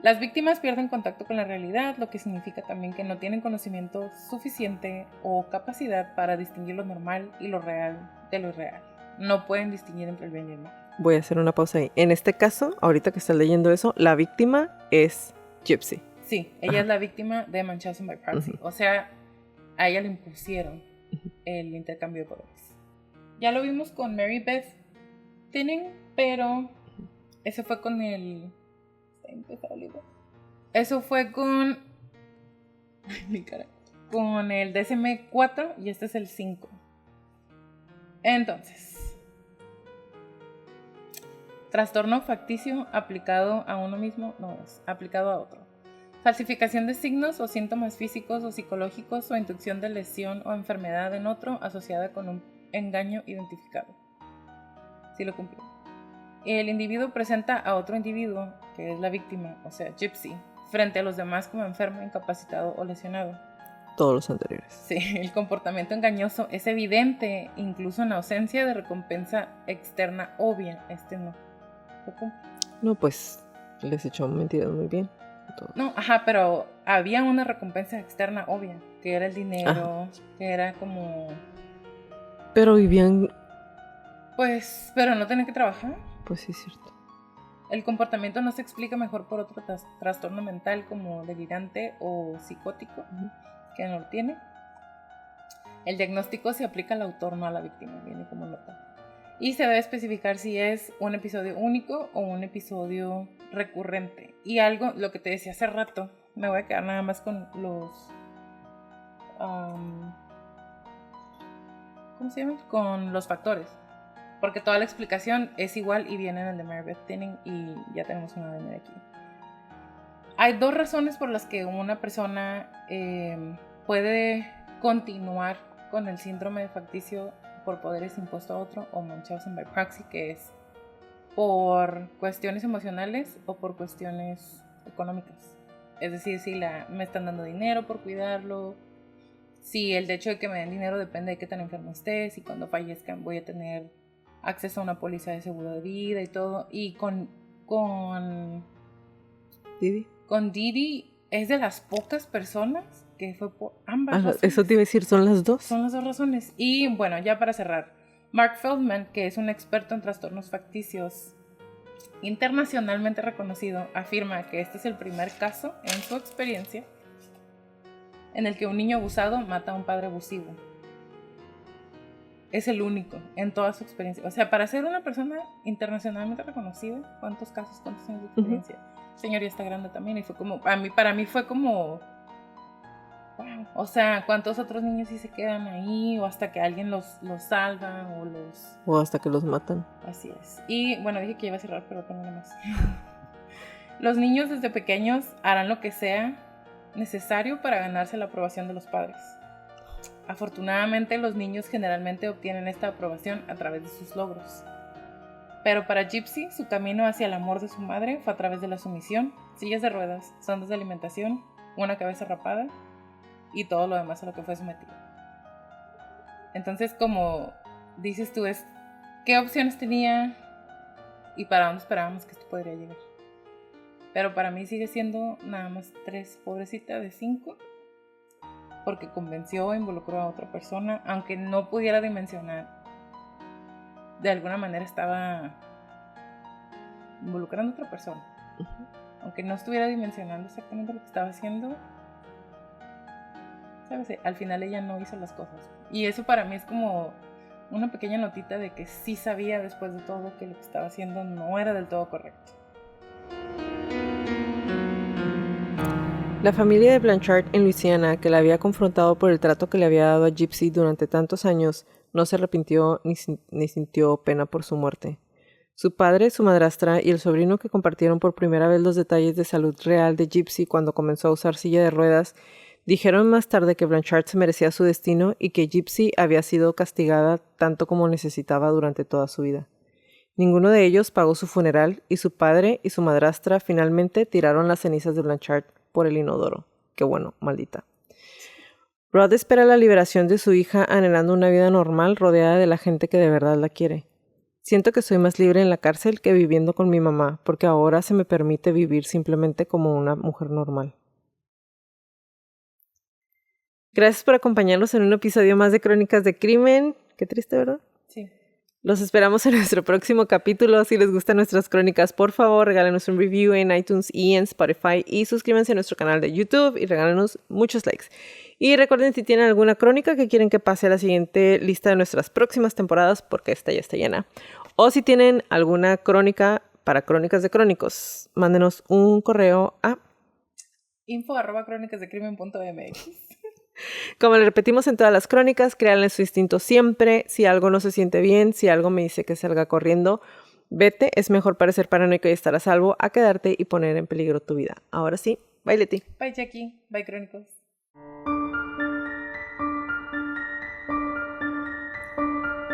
Speaker 3: Las víctimas pierden contacto con la realidad, lo que significa también que no tienen conocimiento suficiente o capacidad para distinguir lo normal y lo real de lo irreal. No pueden distinguir entre el bien y el mal.
Speaker 2: Voy a hacer una pausa ahí. En este caso, ahorita que estás leyendo eso, la víctima es Gypsy.
Speaker 3: Sí, ella es la víctima de Munchausen by proxy. O sea, a ella le impusieron el intercambio de poderes. Ya lo vimos con Mary Beth Tinning, pero ese fue con el... Eso fue con... Ay, mi cara. Con el DSM-4 y este es el 5. Entonces, trastorno facticio aplicado a uno mismo, no es aplicado a otro. Falsificación de signos o síntomas físicos o psicológicos o inducción de lesión o enfermedad en otro asociada con un engaño identificado. Sí lo cumplió. El individuo presenta a otro individuo, que es la víctima, o sea, Gypsy, frente a los demás como enfermo, incapacitado o lesionado.
Speaker 2: Todos los anteriores.
Speaker 3: Sí, el comportamiento engañoso es evidente, incluso en ausencia de recompensa externa obvia. Este no.
Speaker 2: No, pues les echó mentiras muy bien.
Speaker 3: No, ajá, pero había una recompensa externa obvia, que era el dinero, que era como...
Speaker 2: Pero vivían...
Speaker 3: Pues, pero no tenían que trabajar.
Speaker 2: Pues sí, es cierto.
Speaker 3: El comportamiento no se explica mejor por otro trastorno mental como delirante o psicótico, que no lo tiene. El diagnóstico se aplica al autor, no a la víctima, viene como nota. Y se debe especificar si es un episodio único o un episodio recurrente. Y algo, lo que te decía hace rato, me voy a quedar nada más con los... ¿cómo se llaman? Con los factores. Porque toda la explicación es igual y viene en el de Mary Beth Tinning y ya tenemos una de aquí. Hay dos razones por las que una persona puede continuar con el síndrome de facticio por poderes impuesto a otro o Munchausen by proxy, que es por cuestiones emocionales o por cuestiones económicas. Es decir, si me están dando dinero por cuidarlo, si el hecho de que me den dinero depende de qué tan enfermo esté, si cuando fallezca voy a tener acceso a una póliza de seguro de vida y todo. Y con
Speaker 2: Didi.
Speaker 3: Con Didi es de las pocas personas que fue por ambas razones.
Speaker 2: Eso te iba a decir, ¿son las dos?
Speaker 3: Son las dos razones. Y bueno, ya para cerrar, Mark Feldman, que es un experto en trastornos facticios internacionalmente reconocido, afirma que este es el primer caso en su experiencia en el que un niño abusado mata a un padre abusivo. Es el único en toda su experiencia. O sea, para ser una persona internacionalmente reconocida, ¿cuántos casos, cuántos años de experiencia? Señor, ya está grande también. Y fue como, para mí fue como, wow. O sea, ¿cuántos otros niños sí se quedan ahí? O hasta que alguien los salva
Speaker 2: o hasta que los matan.
Speaker 3: Así es. Y bueno, dije que iba a cerrar, pero tengo una más. Los niños desde pequeños harán lo que sea necesario para ganarse la aprobación de los padres. Afortunadamente, los niños generalmente obtienen esta aprobación a través de sus logros. Pero para Gypsy, su camino hacia el amor de su madre fue a través de la sumisión, sillas de ruedas, sondas de alimentación, una cabeza rapada y todo lo demás a lo que fue sometido. Entonces, como dices tú, es qué opciones tenía y para dónde esperábamos que esto podría llegar. Pero para mí sigue siendo nada más 3, pobrecita, de 5. Porque convenció e involucró a otra persona, aunque no pudiera dimensionar. De alguna manera estaba involucrando a otra persona. Aunque no estuviera dimensionando exactamente lo que estaba haciendo, ¿sabes? Al final ella no hizo las cosas. Y eso para mí es como una pequeña notita de que sí sabía después de todo que lo que estaba haciendo no era del todo correcto.
Speaker 2: La familia de Blanchard en Luisiana, que la había confrontado por el trato que le había dado a Gypsy durante tantos años, no se arrepintió ni sintió pena por su muerte. Su padre, su madrastra y el sobrino que compartieron por primera vez los detalles de salud real de Gypsy cuando comenzó a usar silla de ruedas, dijeron más tarde que Blanchard se merecía su destino y que Gypsy había sido castigada tanto como necesitaba durante toda su vida. Ninguno de ellos pagó su funeral y su padre y su madrastra finalmente tiraron las cenizas de Blanchard por el inodoro. Qué bueno, maldita. Rod espera la liberación de su hija anhelando una vida normal rodeada de la gente que de verdad la quiere. Siento que soy más libre en la cárcel que viviendo con mi mamá, porque ahora se me permite vivir simplemente como una mujer normal. Gracias por acompañarnos en un episodio más de Crónicas de Crimen. Qué triste, ¿verdad?
Speaker 3: Sí.
Speaker 2: Los esperamos en nuestro próximo capítulo. Si les gustan nuestras crónicas, por favor, regálenos un review en iTunes y en Spotify y suscríbanse a nuestro canal de YouTube y regálenos muchos likes. Y recuerden si tienen alguna crónica que quieren que pase a la siguiente lista de nuestras próximas temporadas, porque esta ya está llena. O si tienen alguna crónica para Crónicas de Crónicos, mándenos un correo a
Speaker 3: info@crónicasdecrimen.mx.
Speaker 2: Como le repetimos en todas las crónicas, créanle su instinto siempre. Si algo no se siente bien, si algo me dice que salga corriendo, vete. Es mejor parecer paranoico y estar a salvo a quedarte y poner en peligro tu vida. Ahora sí, bye Leti.
Speaker 3: Bye Jackie, bye Crónicos.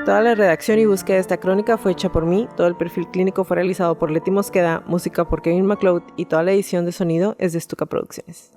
Speaker 2: Toda la redacción y búsqueda de esta crónica fue hecha por mí, todo el perfil clínico fue realizado por Leti Mosqueda, música por Kevin MacLeod y toda la edición de sonido es de Stuka Producciones.